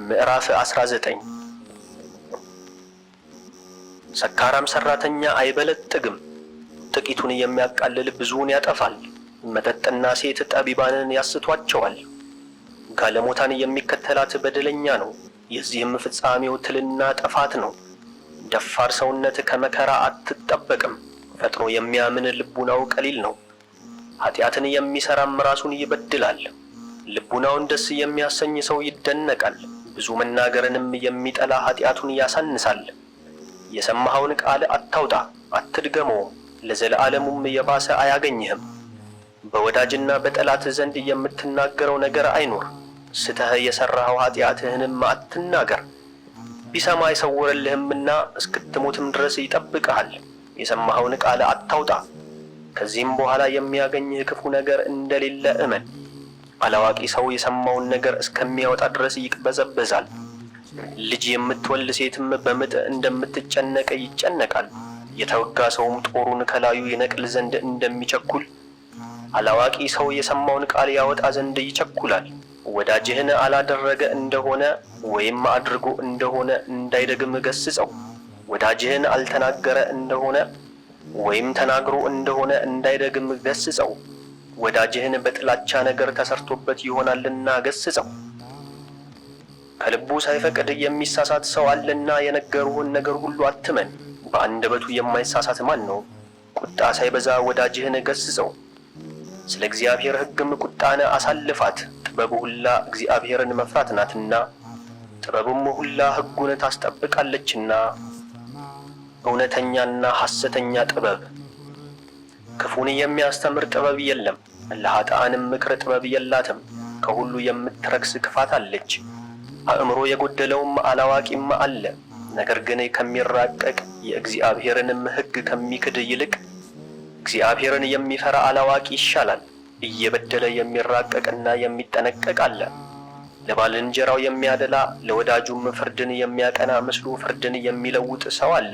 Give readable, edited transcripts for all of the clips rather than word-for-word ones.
ምዕራፍ 19 ሰካራም ሰራተኛ አይበለጥግም፣ ጥቂቱን የሚያቃልል ብዙውን ያጠፋል። መጠጥና ሴት ጠቢባንን ያስቷቸዋል። ጋለሞታን የሚከተላት በደለኛ ነው፣ የዚህም ፍጻሜው ትልና ጥፋት ነው። ደፋር ሰውነት ከመከራ አትጠበቅም፣ ፈጥኖ የሚያምን ልቡናው ቀሊል ነው። ኃጢአትን የሚሰራም ራሱን ይበድላል። ልቡናውን ደስ የሚያሰኝ ሰው ይደነቃል፣ ብዙ መናገርንም የሚጠላ ኃጢአቱን ያሳንሳል። የሰማኸውን ቃል አታውጣ አትድገመውም፣ ለዘለዓለሙም የባሰ አያገኝህም። በወዳጅና በጠላት ዘንድ የምትናገረው ነገር አይኑር፣ ስተህ የሰራኸው ኃጢአትህንም አትናገር። ቢሰማ አይሰውርልህምና እስክትሞትም ድረስ ይጠብቅሃል። የሰማኸውን ቃል አታውጣ፣ ከዚህም በኋላ የሚያገኝህ ክፉ ነገር እንደሌለ እመን። አላዋቂ ሰው የሰማውን ነገር እስከሚያወጣ ድረስ ይቅበዘበዛል። ልጅ የምትወልድ ሴትም በምጥ እንደምትጨነቅ ይጨነቃል። የተወጋ ሰውም ጦሩን ከላዩ ይነቅል ዘንድ እንደሚቸኩል አላዋቂ ሰው የሰማውን ቃል ያወጣ ዘንድ ይቸኩላል። ወዳጅህን አላደረገ እንደሆነ ወይም አድርጎ እንደሆነ እንዳይደግም ገስጸው። ወዳጅህን አልተናገረ እንደሆነ ወይም ተናግሮ እንደሆነ እንዳይደግም ገስጸው። ወዳጅህን በጥላቻ ነገር ተሰርቶበት ይሆናልና ገስጸው። ከልቡ ሳይፈቅድ የሚሳሳት ሰው አለና የነገሩህን ነገር ሁሉ አትመን። በአንደበቱ የማይሳሳት ማን ነው? ቁጣ ሳይበዛ ወዳጅህን ገስጸው። ስለ እግዚአብሔር ሕግም ቁጣን አሳልፋት። ጥበብ ሁላ እግዚአብሔርን መፍራት ናትና፣ ጥበብም ሁላ ሕጉን ታስጠብቃለችና። እውነተኛና ሐሰተኛ ጥበብ። ክፉን የሚያስተምር ጥበብ የለም፣ ለኃጥአንም ምክር ጥበብ የላትም። ከሁሉ የምትረክስ ክፋት አለች፣ አእምሮ የጎደለውም አላዋቂም አለ። ነገር ግን ከሚራቀቅ የእግዚአብሔርንም ሕግ ከሚክድ ይልቅ እግዚአብሔርን የሚፈራ አላዋቂ ይሻላል። እየበደለ የሚራቀቅና የሚጠነቀቅ አለ። ለባልንጀራው የሚያደላ ለወዳጁም ፍርድን የሚያቀና ምስሉ ፍርድን የሚለውጥ ሰው አለ።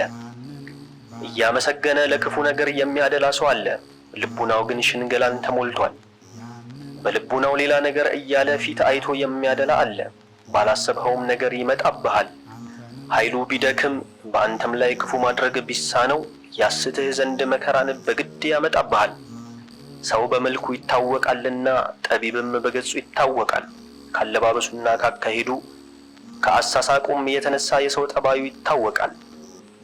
እያመሰገነ ለክፉ ነገር የሚያደላ ሰው አለ፣ ልቡናው ግን ሽንገላን ተሞልቷል። በልቡናው ሌላ ነገር እያለ ፊት አይቶ የሚያደላ አለ፣ ባላሰብኸውም ነገር ይመጣብሃል። ኃይሉ ቢደክም በአንተም ላይ ክፉ ማድረግ ቢሳነው ያስትህ ዘንድ መከራን በግድ ያመጣብሃል። ሰው በመልኩ ይታወቃልና ጠቢብም በገጹ ይታወቃል። ካለባበሱና ካካሄዱ ከአሳሳቁም የተነሳ የሰው ጠባዩ ይታወቃል።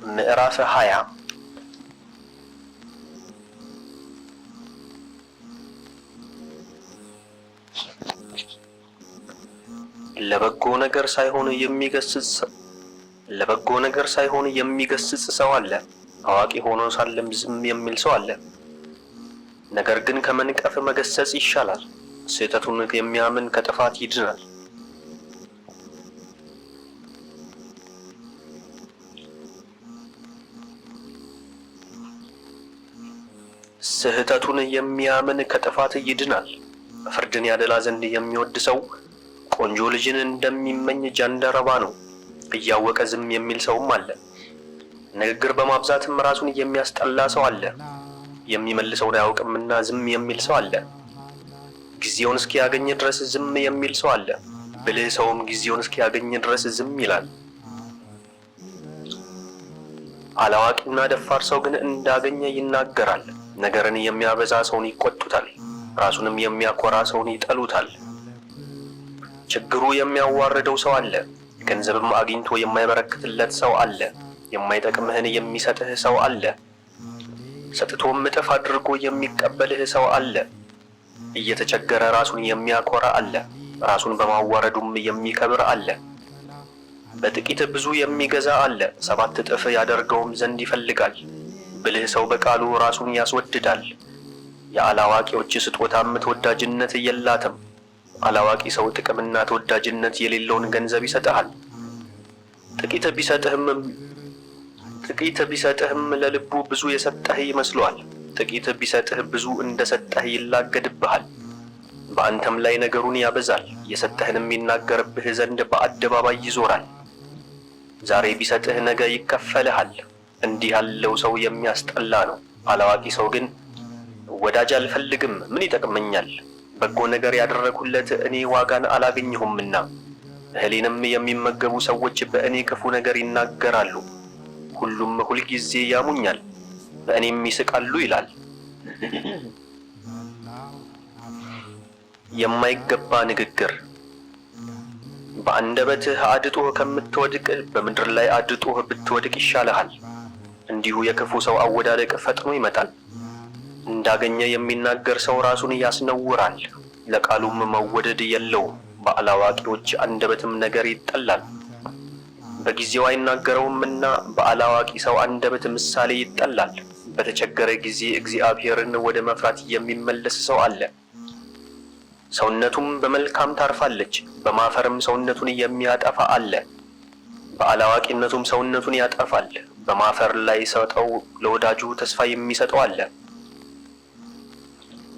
ምዕራፍ 20 ለበጎ ነገር ሳይሆን የሚገስጽ ሰው አለ። አዋቂ ሆኖ ሳለም ዝም የሚል ሰው አለ። ነገር ግን ከመንቀፍ መገሰጽ ይሻላል። ስህተቱን የሚያምን ከጥፋት ይድናል። ስህተቱን የሚያምን ከጥፋት ይድናል። ፍርድን ያደላ ዘንድ የሚወድ ሰው ቆንጆ ልጅን እንደሚመኝ ጃንደረባ ነው። እያወቀ ዝም የሚል ሰውም አለ። ንግግር በማብዛትም ራሱን የሚያስጠላ ሰው አለ። የሚመልሰውን አያውቅምና ዝም የሚል ሰው አለ። ጊዜውን እስኪያገኝ ድረስ ዝም የሚል ሰው አለ። ብልህ ሰውም ጊዜውን እስኪያገኝ ድረስ ዝም ይላል። አላዋቂና ደፋር ሰው ግን እንዳገኘ ይናገራል። ነገርን የሚያበዛ ሰውን ይቆጡታል፣ ራሱንም የሚያኮራ ሰውን ይጠሉታል። ችግሩ የሚያዋርደው ሰው አለ፣ ገንዘብም አግኝቶ የማይበረክትለት ሰው አለ። የማይጠቅምህን የሚሰጥህ ሰው አለ፣ ሰጥቶም እጥፍ አድርጎ የሚቀበልህ ሰው አለ። እየተቸገረ ራሱን የሚያኮራ አለ፣ ራሱን በማዋረዱም የሚከብር አለ። በጥቂት ብዙ የሚገዛ አለ፣ 7 እጥፍ ያደርገውም ዘንድ ይፈልጋል። ብልህ ሰው በቃሉ ራሱን ያስወድዳል። የአላዋቂዎች ስጦታም ተወዳጅነት የላትም። አላዋቂ ሰው ጥቅምና ተወዳጅነት የሌለውን ገንዘብ ይሰጥሃል። ጥቂት ቢሰጥህም ለልቡ ብዙ የሰጠህ ይመስለዋል። ጥቂት ቢሰጥህ ብዙ እንደሰጠህ ይላገድብሃል። በአንተም ላይ ነገሩን ያበዛል፣ የሰጠህንም ይናገርብህ ዘንድ በአደባባይ ይዞራል። ዛሬ ቢሰጥህ ነገ ይከፈልሃል። እንዲህ ያለው ሰው የሚያስጠላ ነው። አላዋቂ ሰው ግን ወዳጅ አልፈልግም፣ ምን ይጠቅመኛል? በጎ ነገር ያደረኩለት እኔ ዋጋን አላገኘሁምና እህሌንም የሚመገቡ ሰዎች በእኔ ክፉ ነገር ይናገራሉ። ሁሉም ሁልጊዜ ያሙኛል፣ በእኔም ይስቃሉ ይላል። የማይገባ ንግግር። በአንደበትህ አድጦህ ከምትወድቅ በምድር ላይ አድጦህ ብትወድቅ ይሻልሃል። እንዲሁ የክፉ ሰው አወዳደቅ ፈጥኖ ይመጣል። እንዳገኘ የሚናገር ሰው ራሱን ያስነውራል፣ ለቃሉም መወደድ የለውም። በአላዋቂዎች አንደበትም ነገር ይጠላል፣ በጊዜው አይናገረውምና። በአላዋቂ ሰው አንደበት ምሳሌ ይጠላል። በተቸገረ ጊዜ እግዚአብሔርን ወደ መፍራት የሚመለስ ሰው አለ። ሰውነቱም በመልካም ታርፋለች፣ በማፈርም ሰውነቱን የሚያጠፋ አለ። በአላዋቂነቱም ሰውነቱን ያጠፋል፣ በማፈር ላይ ሰጠው ለወዳጁ ተስፋ የሚሰጠው አለ።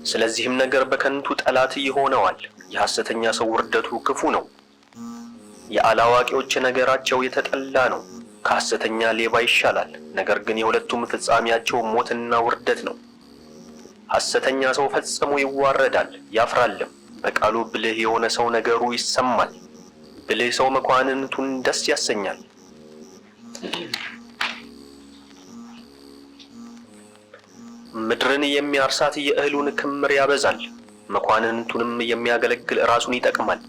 ስለዚህም ነገር በከንቱ ጠላት ይሆነዋል። የሐሰተኛ ሰው ውርደቱ ክፉ ነው፣ የአላዋቂዎች ነገራቸው የተጠላ ነው። ከሐሰተኛ ሌባ ይሻላል፣ ነገር ግን የሁለቱም ፍጻሜያቸው ሞትና ውርደት ነው። ሐሰተኛ ሰው ፈጽሞ ይዋረዳል ያፍራልም። በቃሉ ብልህ የሆነ ሰው ነገሩ ይሰማል፣ ብልህ ሰው መኳንንቱን ደስ ያሰኛል። ምድርን የሚያርሳት የእህሉን ክምር ያበዛል፣ መኳንንቱንም የሚያገለግል ራሱን ይጠቅማል።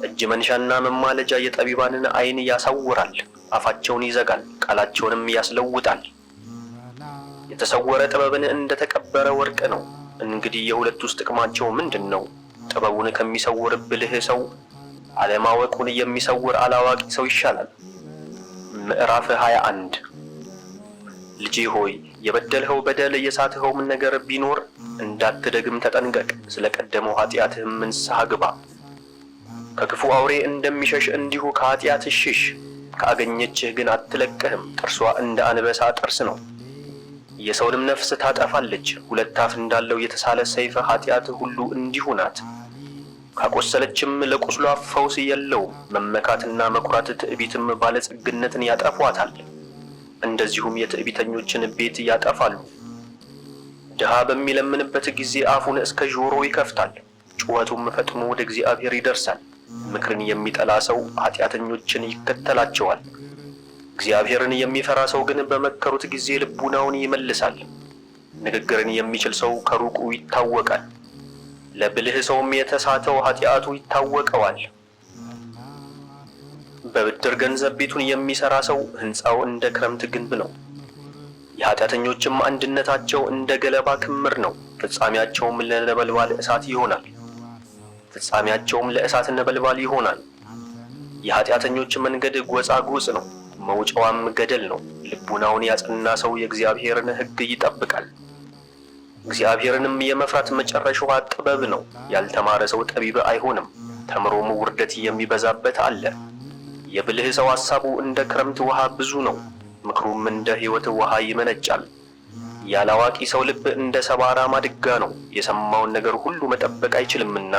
እጅ መንሻና መማለጃ የጠቢባንን ዓይን ያሳውራል፣ አፋቸውን ይዘጋል፣ ቃላቸውንም ያስለውጣል። የተሰወረ ጥበብን እንደተቀበረ ወርቅ ነው። እንግዲህ የሁለቱስ ጥቅማቸው ምንድን ነው? ጥበቡን ከሚሰውር ብልህ ሰው አለማወቁን የሚሰውር አላዋቂ ሰው ይሻላል። ምዕራፍ 21 ልጄ ሆይ የበደልኸው በደል የሳትኸውም ነገር ቢኖር እንዳትደግም ተጠንቀቅ። ስለቀደመው ኃጢአትህም ንስሐ ግባ። ከክፉ አውሬ እንደሚሸሽ እንዲሁ ከኃጢአትህ ሽሽ። ካገኘችህ ግን አትለቅህም፣ ጥርሷ እንደ አንበሳ ጥርስ ነው። የሰውንም ነፍስ ታጠፋለች። ሁለት አፍ እንዳለው የተሳለ ሰይፍ ኃጢአት ሁሉ እንዲሁ ናት። ካቆሰለችም ለቁስሏ ፈውስ የለውም። መመካትና መኩራት ትዕቢትም ባለጸግነትን ያጠፏታል። እንደዚሁም የትዕቢተኞችን ቤት ያጠፋሉ። ድሃ በሚለምንበት ጊዜ አፉን እስከ ጆሮ ይከፍታል፣ ጩኸቱም ፈጥኖ ወደ እግዚአብሔር ይደርሳል። ምክርን የሚጠላ ሰው ኃጢአተኞችን ይከተላቸዋል። እግዚአብሔርን የሚፈራ ሰው ግን በመከሩት ጊዜ ልቡናውን ይመልሳል። ንግግርን የሚችል ሰው ከሩቁ ይታወቃል፣ ለብልህ ሰውም የተሳተው ኃጢአቱ ይታወቀዋል። በብድር ገንዘብ ቤቱን የሚሰራ ሰው ሕንፃው እንደ ክረምት ግንብ ነው። የኃጢአተኞችም አንድነታቸው እንደ ገለባ ክምር ነው። ፍጻሜያቸውም ለነበልባል እሳት ይሆናል። ፍጻሜያቸውም ለእሳት ነበልባል ይሆናል። የኃጢአተኞች መንገድ ጎጻጉጽ ነው፣ መውጫዋም ገደል ነው። ልቡናውን ያጸና ሰው የእግዚአብሔርን ሕግ ይጠብቃል። እግዚአብሔርንም የመፍራት መጨረሻዋ ጥበብ ነው። ያልተማረ ሰው ጠቢብ አይሆንም፣ ተምሮም ውርደት የሚበዛበት አለ። የብልህ ሰው ሐሳቡ እንደ ክረምት ውሃ ብዙ ነው፣ ምክሩም እንደ ሕይወት ውሃ ይመነጫል። ያላዋቂ ሰው ልብ እንደ ሰባራ ማድጋ ነው፣ የሰማውን ነገር ሁሉ መጠበቅ አይችልምና።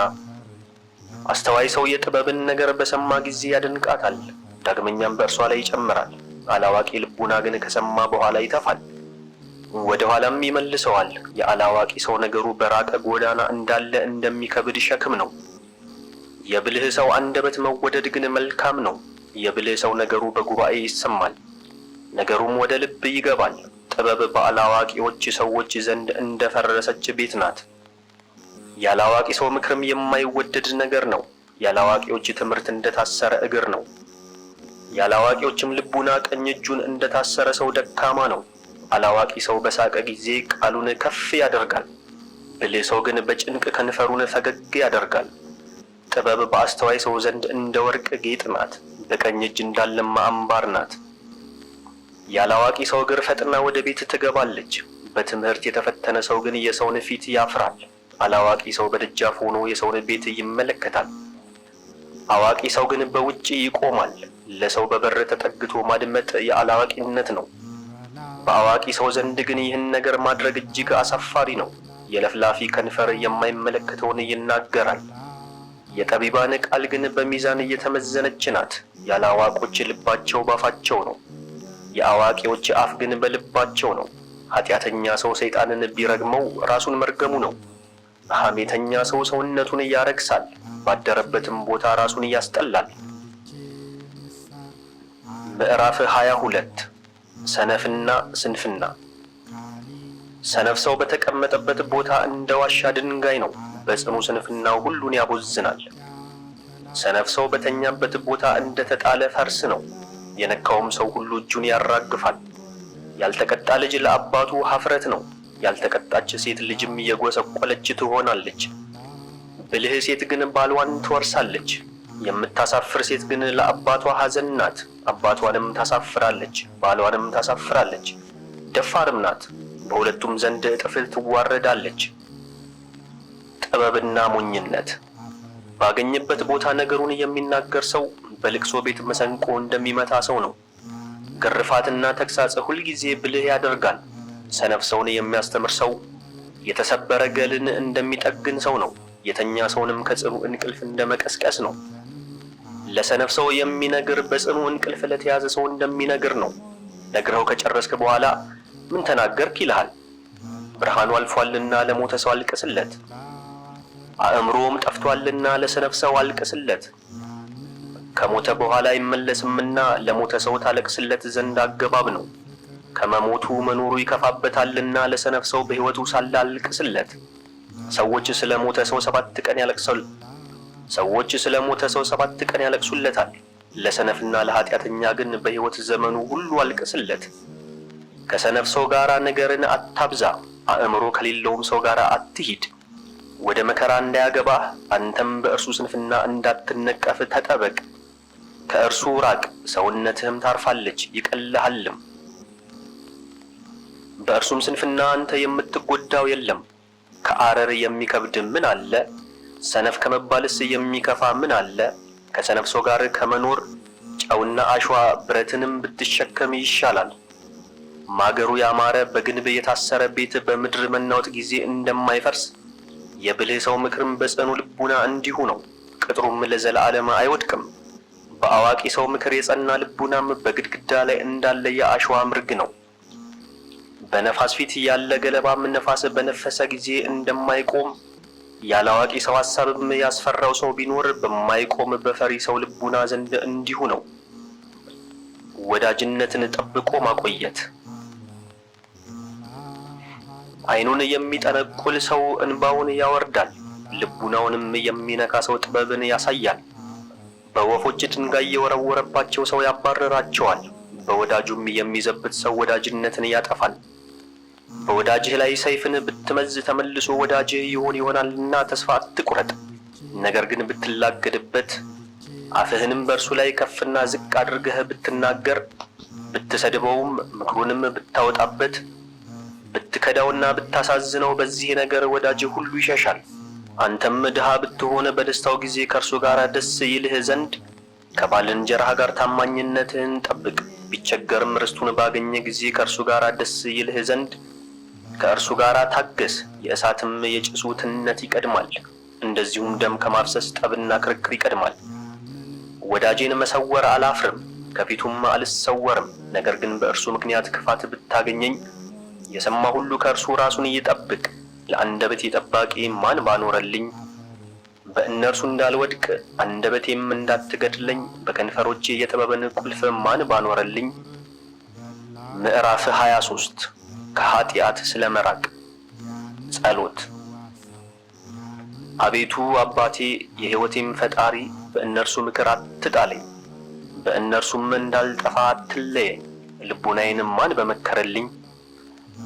አስተዋይ ሰው የጥበብን ነገር በሰማ ጊዜ ያደንቃታል፣ ዳግመኛም በእርሷ ላይ ይጨምራል። አላዋቂ ልቡና ግን ከሰማ በኋላ ይተፋል፣ ወደ ኋላም ይመልሰዋል። የአላዋቂ ሰው ነገሩ በራቀ ጎዳና እንዳለ እንደሚከብድ ሸክም ነው። የብልህ ሰው አንደበት መወደድ ግን መልካም ነው። የብልህ ሰው ነገሩ በጉባኤ ይሰማል፣ ነገሩም ወደ ልብ ይገባል። ጥበብ በአላዋቂዎች ሰዎች ዘንድ እንደ ፈረሰች ቤት ናት። ያላዋቂ ሰው ምክርም የማይወደድ ነገር ነው። ያላዋቂዎች ትምህርት እንደታሰረ እግር ነው። ያላዋቂዎችም ልቡና ቀኝ እጁን እንደታሰረ ሰው ደካማ ነው። አላዋቂ ሰው በሳቀ ጊዜ ቃሉን ከፍ ያደርጋል፣ ብልህ ሰው ግን በጭንቅ ከንፈሩን ፈገግ ያደርጋል። ጥበብ በአስተዋይ ሰው ዘንድ እንደ ወርቅ ጌጥ ናት፣ በቀኝ እጅ እንዳለማ አምባር ናት። ያላዋቂ ሰው እግር ፈጥና ወደ ቤት ትገባለች፣ በትምህርት የተፈተነ ሰው ግን የሰውን ፊት ያፍራል። አላዋቂ ሰው በደጃፍ ሆኖ የሰውን ቤት ይመለከታል፣ አዋቂ ሰው ግን በውጪ ይቆማል። ለሰው በበር ተጠግቶ ማድመጥ የአላዋቂነት ነው። በአዋቂ ሰው ዘንድ ግን ይህን ነገር ማድረግ እጅግ አሳፋሪ ነው። የለፍላፊ ከንፈር የማይመለከተውን ይናገራል። የጠቢባን ቃል ግን በሚዛን እየተመዘነች ናት። ያላዋቆች ልባቸው ባፋቸው ነው፣ የአዋቂዎች አፍ ግን በልባቸው ነው። ኃጢአተኛ ሰው ሰይጣንን ቢረግመው ራሱን መርገሙ ነው። ሐሜተኛ ሰው ሰውነቱን ያረክሳል፣ ባደረበትም ቦታ ራሱን ያስጠላል። ምዕራፍ 22 ሰነፍና ስንፍና። ሰነፍ ሰው በተቀመጠበት ቦታ እንደ ዋሻ ድንጋይ ነው፣ በጽኑ ስንፍናው ሁሉን ያቦዝናል። ሰነፍ ሰው በተኛበት ቦታ እንደ ተጣለ ፈርስ ነው፣ የነካውም ሰው ሁሉ እጁን ያራግፋል። ያልተቀጣ ልጅ ለአባቱ ኀፍረት ነው፣ ያልተቀጣች ሴት ልጅም እየጎሰቆለች ትሆናለች። ብልህ ሴት ግን ባልዋን ትወርሳለች፣ የምታሳፍር ሴት ግን ለአባቷ ሐዘን ናት። አባቷንም ታሳፍራለች፣ ባሏንም ታሳፍራለች። ደፋርም ናት፣ በሁለቱም ዘንድ እጥፍ ትዋረዳለች። ጥበብና ሞኝነት። ባገኘበት ቦታ ነገሩን የሚናገር ሰው በልቅሶ ቤት መሰንቆ እንደሚመታ ሰው ነው። ግርፋትና ተግሳጽ ሁልጊዜ ብልህ ያደርጋል። ሰነፍ ሰውን የሚያስተምር ሰው የተሰበረ ገልን እንደሚጠግን ሰው ነው። የተኛ ሰውንም ከጽኑ እንቅልፍ እንደመቀስቀስ ነው። ለሰነፍ ሰው የሚነግር በጽኑ እንቅልፍ ለተያዘ ሰው እንደሚነግር ነው። ነግረው ከጨረስክ በኋላ ምን ተናገርክ ይልሃል። ብርሃኑ አልፏልና ለሞተ ሰው አልቅስለት፣ አእምሮም ጠፍቷልና ለሰነፍ ሰው አልቅስለት። ከሞተ በኋላ አይመለስምና ለሞተ ሰው ታለቅስለት ዘንድ አገባብ ነው። ከመሞቱ መኖሩ ይከፋበታልና ለሰነፍ ሰው በሕይወቱ ሳለ አልቅስለት። ሰዎች ስለ ሞተ ሰው 7 ቀን ያለቅሳሉ። ሰዎች ስለ ሞተ ሰው 7 ቀን ያለቅሱለታል። ለሰነፍና ለኃጢአተኛ ግን በሕይወት ዘመኑ ሁሉ አልቅስለት። ከሰነፍ ሰው ጋር ነገርን አታብዛ፣ አእምሮ ከሌለውም ሰው ጋር አትሂድ። ወደ መከራ እንዳያገባህ አንተም በእርሱ ስንፍና እንዳትነቀፍ ተጠበቅ። ከእርሱ ራቅ፣ ሰውነትህም ታርፋለች ይቀልሃልም። በእርሱም ስንፍና አንተ የምትጎዳው የለም። ከአረር የሚከብድ ምን አለ? ሰነፍ ከመባልስ የሚከፋ ምን አለ? ከሰነፍ ሰው ጋር ከመኖር ጨውና አሸዋ ብረትንም ብትሸከም ይሻላል። ማገሩ ያማረ በግንብ የታሰረ ቤት በምድር መናወጥ ጊዜ እንደማይፈርስ የብልህ ሰው ምክርም በጽኑ ልቡና እንዲሁ ነው፣ ቅጥሩም ለዘላለም አይወድቅም። በአዋቂ ሰው ምክር የጸና ልቡናም በግድግዳ ላይ እንዳለ የአሸዋ ምርግ ነው። በነፋስ ፊት ያለ ገለባም ነፋስ በነፈሰ ጊዜ እንደማይቆም ያላዋቂ ሰው ሐሳብም ያስፈራው ሰው ቢኖር በማይቆም በፈሪ ሰው ልቡና ዘንድ እንዲሁ ነው። ወዳጅነትን ጠብቆ ማቆየት። ዓይኑን የሚጠነቁል ሰው እንባውን ያወርዳል፣ ልቡናውንም የሚነካ ሰው ጥበብን ያሳያል። በወፎች ድንጋይ የወረወረባቸው ሰው ያባረራቸዋል፣ በወዳጁም የሚዘብት ሰው ወዳጅነትን ያጠፋል። በወዳጅህ ላይ ሰይፍን ብትመዝ ተመልሶ ወዳጅህ ይሆናልና ተስፋ አትቁረጥ። ነገር ግን ብትላገድበት አፍህንም በእርሱ ላይ ከፍና ዝቅ አድርገህ ብትናገር፣ ብትሰድበውም ምክሩንም ብታወጣበት፣ ብትከዳውና ብታሳዝነው በዚህ ነገር ወዳጅህ ሁሉ ይሸሻል። አንተም ድሃ ብትሆን በደስታው ጊዜ ከእርሱ ጋር ደስ ይልህ ዘንድ ከባልንጀራህ ጋር ታማኝነትህን ጠብቅ። ቢቸገርም ርስቱን ባገኘ ጊዜ ከእርሱ ጋር ደስ ይልህ ዘንድ ከእርሱ ጋር ታገስ። የእሳትም የጭሱ ትነት ይቀድማል፣ እንደዚሁም ደም ከማፍሰስ ጠብና ክርክር ይቀድማል። ወዳጄን መሰወር አላፍርም፣ ከፊቱም አልሰወርም። ነገር ግን በእርሱ ምክንያት ክፋት ብታገኘኝ የሰማ ሁሉ ከእርሱ ራሱን ይጠብቅ። ለአንደበቴ ጠባቂ ማን ባኖረልኝ? በእነርሱ እንዳልወድቅ አንደበቴም እንዳትገድለኝ በከንፈሮቼ የጥበብን ቁልፍ ማን ባኖረልኝ? ምዕራፍ 23 ከኃጢአት ስለመራቅ ጸሎት። አቤቱ አባቴ የሕይወቴም ፈጣሪ በእነርሱ ምክር አትጣለኝ፣ በእነርሱም እንዳልጠፋ አትለየኝ። ልቡናዬንም ማን በመከረልኝ?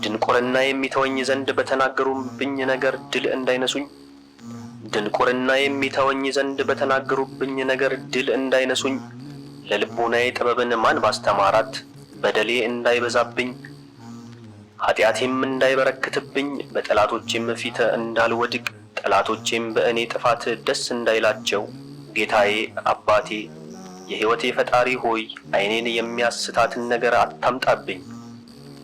ድንቁርና የሚተወኝ ዘንድ በተናገሩብኝ ነገር ድል እንዳይነሱኝ፣ ድንቁርና የሚተወኝ ዘንድ በተናገሩብኝ ነገር ድል እንዳይነሱኝ። ለልቡናዬ ጥበብን ማን ባስተማራት? በደሌ እንዳይበዛብኝ ኃጢአቴም እንዳይበረክትብኝ፣ በጠላቶቼም ፊት እንዳልወድቅ፣ ጠላቶቼም በእኔ ጥፋት ደስ እንዳይላቸው። ጌታዬ አባቴ የሕይወቴ ፈጣሪ ሆይ ዓይኔን የሚያስታትን ነገር አታምጣብኝ።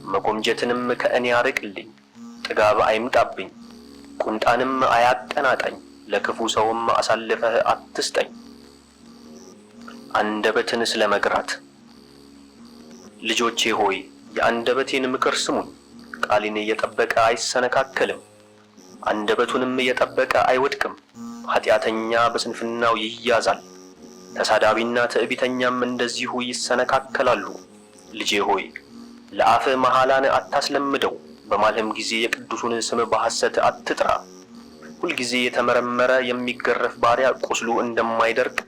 መጎምጀትንም ከእኔ አርቅልኝ። ጥጋብ አይምጣብኝ፣ ቁንጣንም አያቀናጠኝ። ለክፉ ሰውም አሳልፈህ አትስጠኝ። አንደበትን ስለመግራት። ልጆቼ ሆይ የአንደበቴን ምክር ስሙኝ። ቃሌን እየጠበቀ አይሰነካከልም፣ አንደበቱንም እየጠበቀ አይወድቅም። ኃጢአተኛ በስንፍናው ይያዛል፣ ተሳዳቢና ትዕቢተኛም እንደዚሁ ይሰነካከላሉ። ልጄ ሆይ ለአፍህ መሐላን አታስለምደው፣ በማልህም ጊዜ የቅዱሱን ስም በሐሰት አትጥራ። ሁልጊዜ የተመረመረ የሚገረፍ ባሪያ ቁስሉ እንደማይደርቅ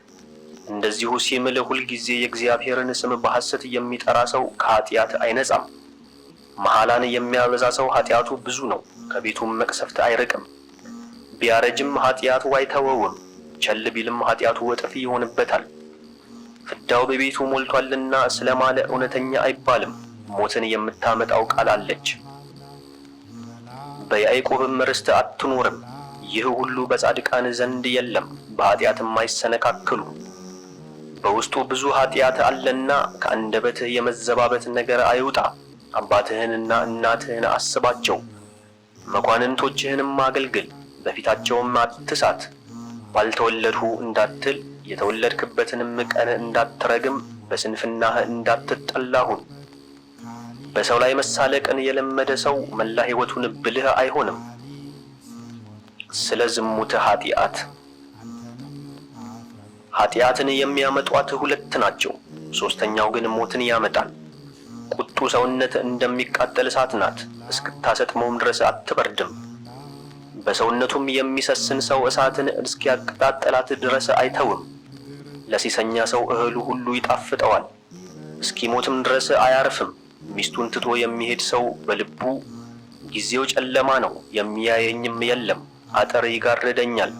እንደዚሁ ሲምል ሁልጊዜ የእግዚአብሔርን ስም በሐሰት የሚጠራ ሰው ከኃጢአት አይነጻም። መሐላን የሚያበዛ ሰው ኃጢአቱ ብዙ ነው፣ ከቤቱም መቅሰፍት አይርቅም። ቢያረጅም ኃጢአቱ አይተወውም፣ ቸል ቢልም ኃጢአቱ እጥፍ ይሆንበታል። ፍዳው በቤቱ ሞልቷልና ስለማለ እውነተኛ አይባልም። ሞትን የምታመጣው ቃል አለች። በያዕቆብም ርስት አትኖርም። ይህ ሁሉ በጻድቃን ዘንድ የለም፣ በኃጢአትም አይሰነካከሉ። በውስጡ ብዙ ኃጢአት አለና ከአንደበትህ የመዘባበት ነገር አይውጣ። አባትህንና እናትህን አስባቸው፣ መኳንንቶችህንም አገልግል፣ በፊታቸውም አትሳት። ባልተወለድሁ እንዳትል የተወለድክበትንም ቀን እንዳትረግም በስንፍናህ እንዳትጠላሁን። በሰው ላይ መሳለቅን የለመደ ሰው መላ ሕይወቱን ብልህ አይሆንም። ስለ ዝሙት ኃጢአትን የሚያመጧት ሁለት ናቸው፣ ሦስተኛው ግን ሞትን ያመጣል። ቁጡ ሰውነት እንደሚቃጠል እሳት ናት፣ እስክታሰጥመውም ድረስ አትበርድም። በሰውነቱም የሚሰስን ሰው እሳትን እስኪያቀጣጥላት ድረስ አይተውም። ለሴሰኛ ሰው እህሉ ሁሉ ይጣፍጠዋል፣ እስኪሞትም ድረስ አያርፍም። ሚስቱን ትቶ የሚሄድ ሰው በልቡ ጊዜው ጨለማ ነው፣ የሚያየኝም የለም፣ አጥር ይጋርደኛል፣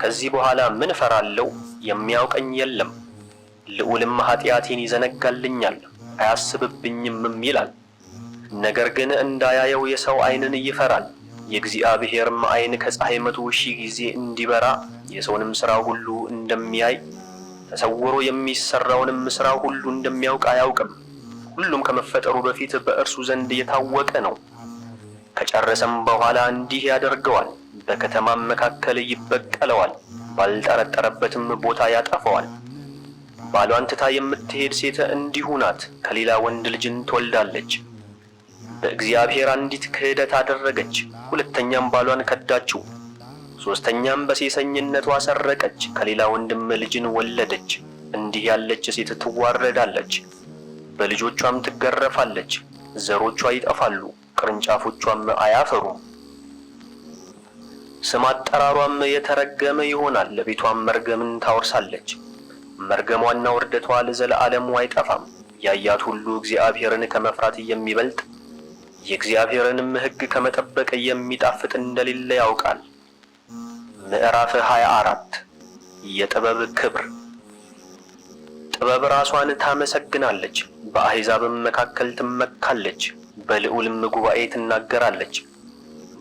ከዚህ በኋላ ምን እፈራለሁ? የሚያውቀኝ የለም። ልዑልም ኃጢአቴን ይዘነጋልኛል፣ አያስብብኝምም ይላል። ነገር ግን እንዳያየው የሰው ዓይንን ይፈራል። የእግዚአብሔርም ዓይን ከፀሐይ 100,000 ጊዜ እንዲበራ የሰውንም ሥራው ሁሉ እንደሚያይ ተሰውሮ የሚሠራውንም ሥራው ሁሉ እንደሚያውቅ አያውቅም። ሁሉም ከመፈጠሩ በፊት በእርሱ ዘንድ የታወቀ ነው። ከጨረሰም በኋላ እንዲህ ያደርገዋል፣ በከተማም መካከል ይበቀለዋል፣ ባልጠረጠረበትም ቦታ ያጠፈዋል። ባሏን ትታ የምትሄድ ሴት እንዲሁ ናት፣ ከሌላ ወንድ ልጅን ትወልዳለች። በእግዚአብሔር አንዲት ክህደት አደረገች፣ ሁለተኛም ባሏን ከዳችው። ሦስተኛም በሴሰኝነቷ ሰረቀች፣ ከሌላ ወንድም ልጅን ወለደች። እንዲህ ያለች ሴት ትዋረዳለች፣ በልጆቿም ትገረፋለች። ዘሮቿ ይጠፋሉ፣ ቅርንጫፎቿም አያፈሩም። ስም አጠራሯም የተረገመ ይሆናል፣ ለቤቷም መርገምን ታወርሳለች። መርገሟና ውርደቷ ለዘለዓለሙ አይጠፋም። ያያት ሁሉ እግዚአብሔርን ከመፍራት የሚበልጥ የእግዚአብሔርንም ሕግ ከመጠበቅ የሚጣፍጥ እንደሌለ ያውቃል። ምዕራፍ 24 የጥበብ ክብር። ጥበብ ራሷን ታመሰግናለች፣ በአሕዛብም መካከል ትመካለች። በልዑልም ጉባኤ ትናገራለች፣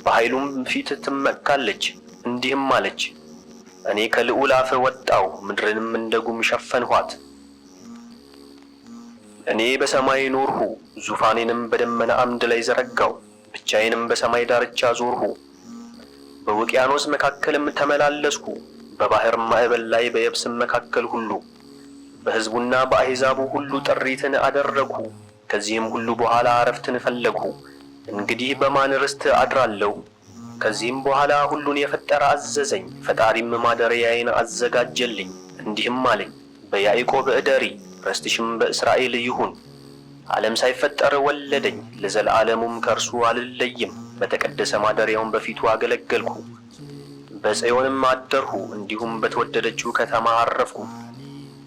በኃይሉም ፊት ትመካለች። እንዲህም አለች፣ እኔ ከልዑል አፍ ወጣሁ፣ ምድርንም እንደ ጉም ሸፈንኋት። እኔ በሰማይ ኖርሁ፣ ዙፋኔንም በደመና አምድ ላይ ዘረጋው። ብቻዬንም በሰማይ ዳርቻ ዞርሁ፣ በውቅያኖስ መካከልም ተመላለስኩ። በባሕር ማዕበል ላይ በየብስም መካከል ሁሉ በሕዝቡና በአሕዛቡ ሁሉ ጥሪትን አደረግሁ። ከዚህም ሁሉ በኋላ ዕረፍትን ፈለግሁ። እንግዲህ በማን ርስት አድራለሁ? ከዚህም በኋላ ሁሉን የፈጠረ አዘዘኝ፣ ፈጣሪም ማደሪያዬን አዘጋጀልኝ። እንዲህም አለኝ፣ በያዕቆብ እደሪ፣ ርስትሽም በእስራኤል ይሁን። ዓለም ሳይፈጠር ወለደኝ፣ ለዘላለሙም ከእርሱ አልለይም። በተቀደሰ ማደሪያውም በፊቱ አገለገልኩ። በጽዮንም አደርሁ፣ እንዲሁም በተወደደችው ከተማ አረፍኩ።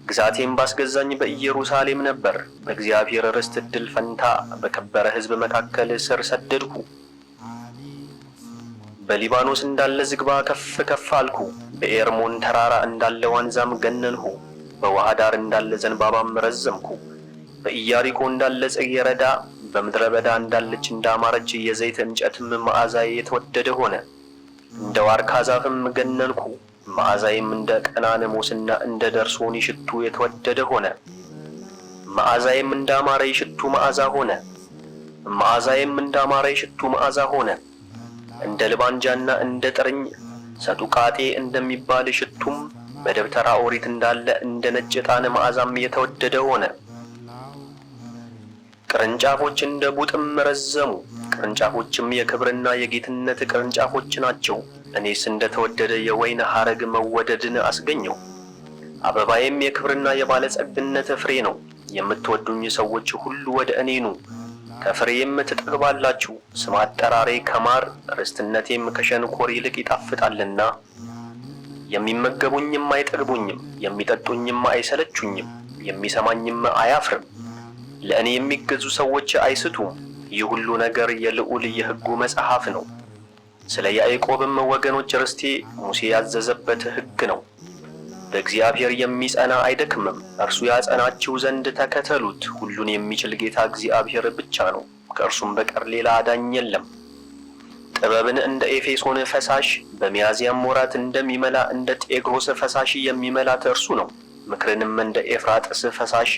ግዛቴም ባስገዛኝ በኢየሩሳሌም ነበር። በእግዚአብሔር ርስት ዕድል ፈንታ በከበረ ሕዝብ መካከል ስር ሰደድሁ። በሊባኖስ እንዳለ ዝግባ ከፍ ከፍ አልኩ። በኤርሞን ተራራ እንዳለ ዋንዛም ገነንሁ። በውሃ ዳር እንዳለ ዘንባባም ረዘምኩ። በኢያሪኮ እንዳለ ጽጌረዳ፣ በምድረ በዳ እንዳለች እንዳማረች የዘይት እንጨትም መዓዛዬ የተወደደ ሆነ። እንደ ዋርካ ዛፍም ገነንኩ። መዓዛዬም እንደ ቀናነሞስና እንደ ደርሶኒ ሽቱ የተወደደ ሆነ። መዓዛዬም እንዳማረ የሽቱ መዓዛ ሆነ። መዓዛዬም እንዳማረ የሽቱ መዓዛ ሆነ። እንደ ልባንጃና እንደ ጥርኝ ሰጡቃጤ እንደሚባል ሽቱም በደብተራ ኦሪት እንዳለ እንደ ነጭ ዕጣን መዓዛም የተወደደ ሆነ። ቅርንጫፎች እንደ ቡጥም ረዘሙ። ቅርንጫፎችም የክብርና የጌትነት ቅርንጫፎች ናቸው። እኔስ እንደ ተወደደ የወይን ሐረግ መወደድን አስገኘው። አበባዬም የክብርና የባለጸግነት ፍሬ ነው። የምትወዱኝ ሰዎች ሁሉ ወደ እኔ ኑ፣ ከፍሬዬም ትጠግባላችሁ። ስም አጠራሬ ከማር ርስትነቴም ከሸንኮር ይልቅ ይጣፍጣልና። የሚመገቡኝም አይጠግቡኝም፣ የሚጠጡኝም አይሰለቹኝም፣ የሚሰማኝም አያፍርም። ለእኔ የሚገዙ ሰዎች አይስቱም። ይህ ሁሉ ነገር የልዑል የሕጉ መጽሐፍ ነው። ስለ ያዕቆብም ወገኖች ርስቴ ሙሴ ያዘዘበት ሕግ ነው። በእግዚአብሔር የሚጸና አይደክምም። እርሱ ያጸናችሁ ዘንድ ተከተሉት። ሁሉን የሚችል ጌታ እግዚአብሔር ብቻ ነው፣ ከእርሱም በቀር ሌላ አዳኝ የለም። ጥበብን እንደ ኤፌሶን ፈሳሽ በሚያዝያም ወራት እንደሚመላ እንደ ጤግሮስ ፈሳሽ የሚመላት እርሱ ነው። ምክርንም እንደ ኤፍራጥስ ፈሳሽ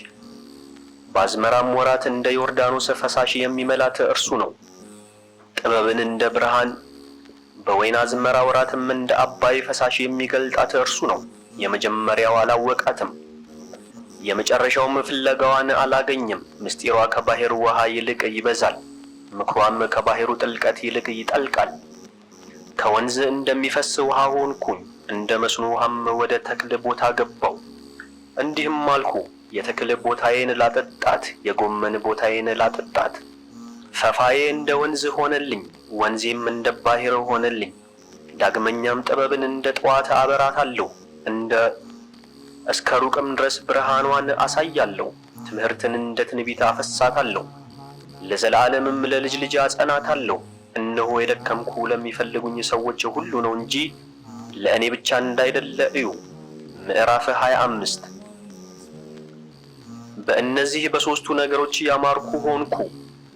በአዝመራም ወራት እንደ ዮርዳኖስ ፈሳሽ የሚመላት እርሱ ነው። ጥበብን እንደ ብርሃን በወይን አዝመራ ወራትም እንደ አባይ ፈሳሽ የሚገልጣት እርሱ ነው። የመጀመሪያው አላወቃትም፣ የመጨረሻውም ፍለጋዋን አላገኘም። ምስጢሯ ከባሕር ውሃ ይልቅ ይበዛል፣ ምክሯም ከባሕሩ ጥልቀት ይልቅ ይጠልቃል። ከወንዝ እንደሚፈስ ውሃ ሆንኩኝ፣ እንደ መስኖ ውሃም ወደ ተክል ቦታ ገባው። እንዲህም አልኩ፣ የተክል ቦታዬን ላጠጣት፣ የጎመን ቦታዬን ላጠጣት። ፈፋዬ እንደ ወንዝ ሆነልኝ፣ ወንዜም እንደ ባሕር ሆነልኝ። ዳግመኛም ጥበብን እንደ ጠዋት አበራታለሁ፣ እስከ ሩቅም ድረስ ብርሃኗን አሳያለሁ። ትምህርትን እንደ ትንቢት አፈሳታለሁ፣ ለዘላለምም ለልጅ ልጅ አጸናታለሁ። እነሆ የደከምኩ ለሚፈልጉኝ ሰዎች ሁሉ ነው እንጂ ለእኔ ብቻ እንዳይደለ እዩ። ምዕራፍ 25 በእነዚህ በሦስቱ ነገሮች ያማርኩ ሆንኩ፣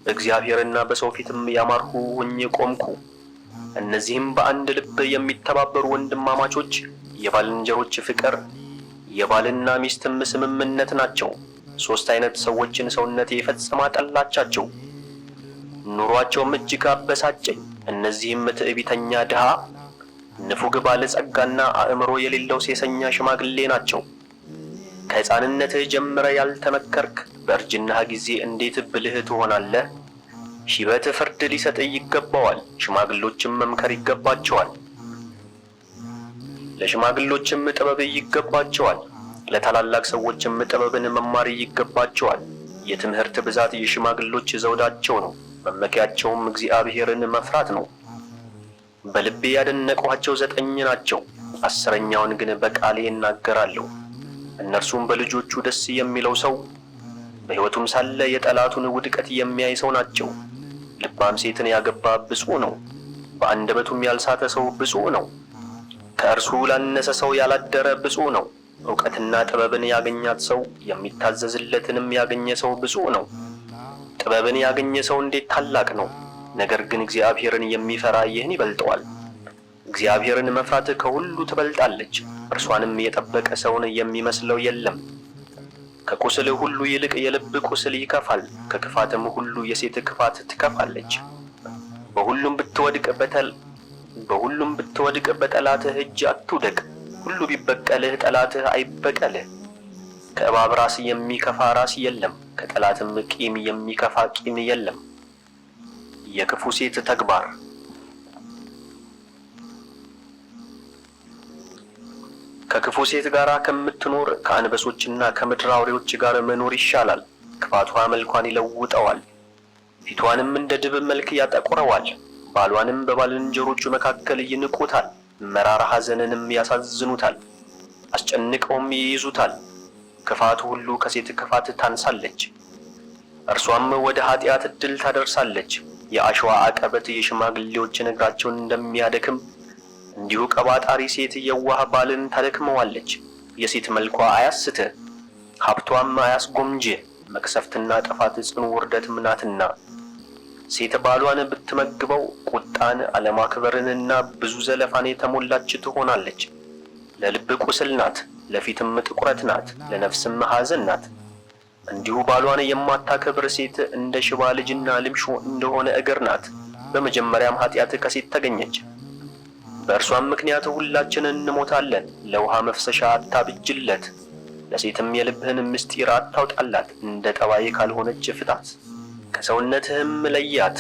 በእግዚአብሔርና በሰው ፊትም ያማርኩ ሆኜ ቆምኩ። እነዚህም በአንድ ልብ የሚተባበሩ ወንድማማቾች፣ የባልንጀሮች ፍቅር፣ የባልና ሚስትም ስምምነት ናቸው። ሦስት አይነት ሰዎችን ሰውነቴ ፈጽማ ጠላቻቸው፣ ኑሯቸውም እጅግ አበሳጨኝ። እነዚህም ትዕቢተኛ ድሃ፣ ንፉግ ባለጸጋና አእምሮ የሌለው ሴሰኛ ሽማግሌ ናቸው። ከሕፃንነትህ ጀምረህ ያልተመከርክ በእርጅናህ ጊዜ እንዴት ብልህ ትሆናለህ? ሺበት ፍርድ ሊሰጥ ይገባዋል፣ ሽማግሎችም መምከር ይገባቸዋል። ለሽማግሎችም ጥበብ ይገባቸዋል፣ ለታላላቅ ሰዎችም ጥበብን መማር ይገባቸዋል። የትምህርት ብዛት የሽማግሎች ዘውዳቸው ነው፣ መመኪያቸውም እግዚአብሔርን መፍራት ነው። በልቤ ያደነቅኋቸው 9 ናቸው፣ 10ኛውን ግን በቃሌ እናገራለሁ። እነርሱም በልጆቹ ደስ የሚለው ሰው፣ በሕይወቱም ሳለ የጠላቱን ውድቀት የሚያይ ሰው ናቸው። ልባም ሴትን ያገባ ብፁዕ ነው፣ በአንደበቱም ያልሳተ ሰው ብፁዕ ነው። ከእርሱ ላነሰ ሰው ያላደረ ብፁዕ ነው። ዕውቀትና ጥበብን ያገኛት ሰው፣ የሚታዘዝለትንም ያገኘ ሰው ብፁዕ ነው። ጥበብን ያገኘ ሰው እንዴት ታላቅ ነው! ነገር ግን እግዚአብሔርን የሚፈራ ይህን ይበልጠዋል። እግዚአብሔርን መፍራት ከሁሉ ትበልጣለች፣ እርሷንም የጠበቀ ሰውን የሚመስለው የለም። ከቁስል ሁሉ ይልቅ የልብ ቁስል ይከፋል፣ ከክፋትም ሁሉ የሴት ክፋት ትከፋለች። በሁሉም ብትወድቅ በጠላትህ እጅ አትውደቅ። ሁሉ ቢበቀልህ ጠላትህ አይበቀልህ። ከእባብ ራስ የሚከፋ ራስ የለም፣ ከጠላትም ቂም የሚከፋ ቂም የለም። የክፉ ሴት ተግባር። ከክፉ ሴት ጋር ከምትኖር ከአንበሶችና ከምድር አውሬዎች ጋር መኖር ይሻላል። ክፋቷ መልኳን ይለውጠዋል፣ ፊቷንም እንደ ድብ መልክ ያጠቁረዋል። ባሏንም በባልንጀሮቹ መካከል ይንቁታል፣ መራራ ሐዘንንም ያሳዝኑታል፣ አስጨንቀውም ይይዙታል። ክፋቱ ሁሉ ከሴት ክፋት ታንሳለች፣ እርሷም ወደ ኃጢአት ዕድል ታደርሳለች። የአሸዋ አቀበት የሽማግሌዎችን እግራቸውን እንደሚያደክም እንዲሁ ቀባጣሪ ሴት የዋህ ባልን ታደክመዋለች። የሴት መልኳ አያስትህ፣ ሀብቷም አያስጎምጅህ። መቅሰፍትና ጥፋት ጽኑ ውርደትም ናትና። ሴት ባሏን ብትመግበው ቁጣን አለማክበርንና ብዙ ዘለፋን የተሞላች ትሆናለች። ለልብ ቁስል ናት፣ ለፊትም ጥቁረት ናት፣ ለነፍስም ሐዘን ናት። እንዲሁ ባሏን የማታከብር ሴት እንደ ሽባ ልጅና ልምሾ እንደሆነ እግር ናት። በመጀመሪያም ኃጢአት ከሴት ተገኘች፣ በእርሷም ምክንያት ሁላችን እንሞታለን። ለውሃ መፍሰሻ አታብጅለት፣ ለሴትም የልብህን ምስጢር አታውጣላት። እንደ ጠባይ ካልሆነች ፍታት፣ ከሰውነትህም ለያት።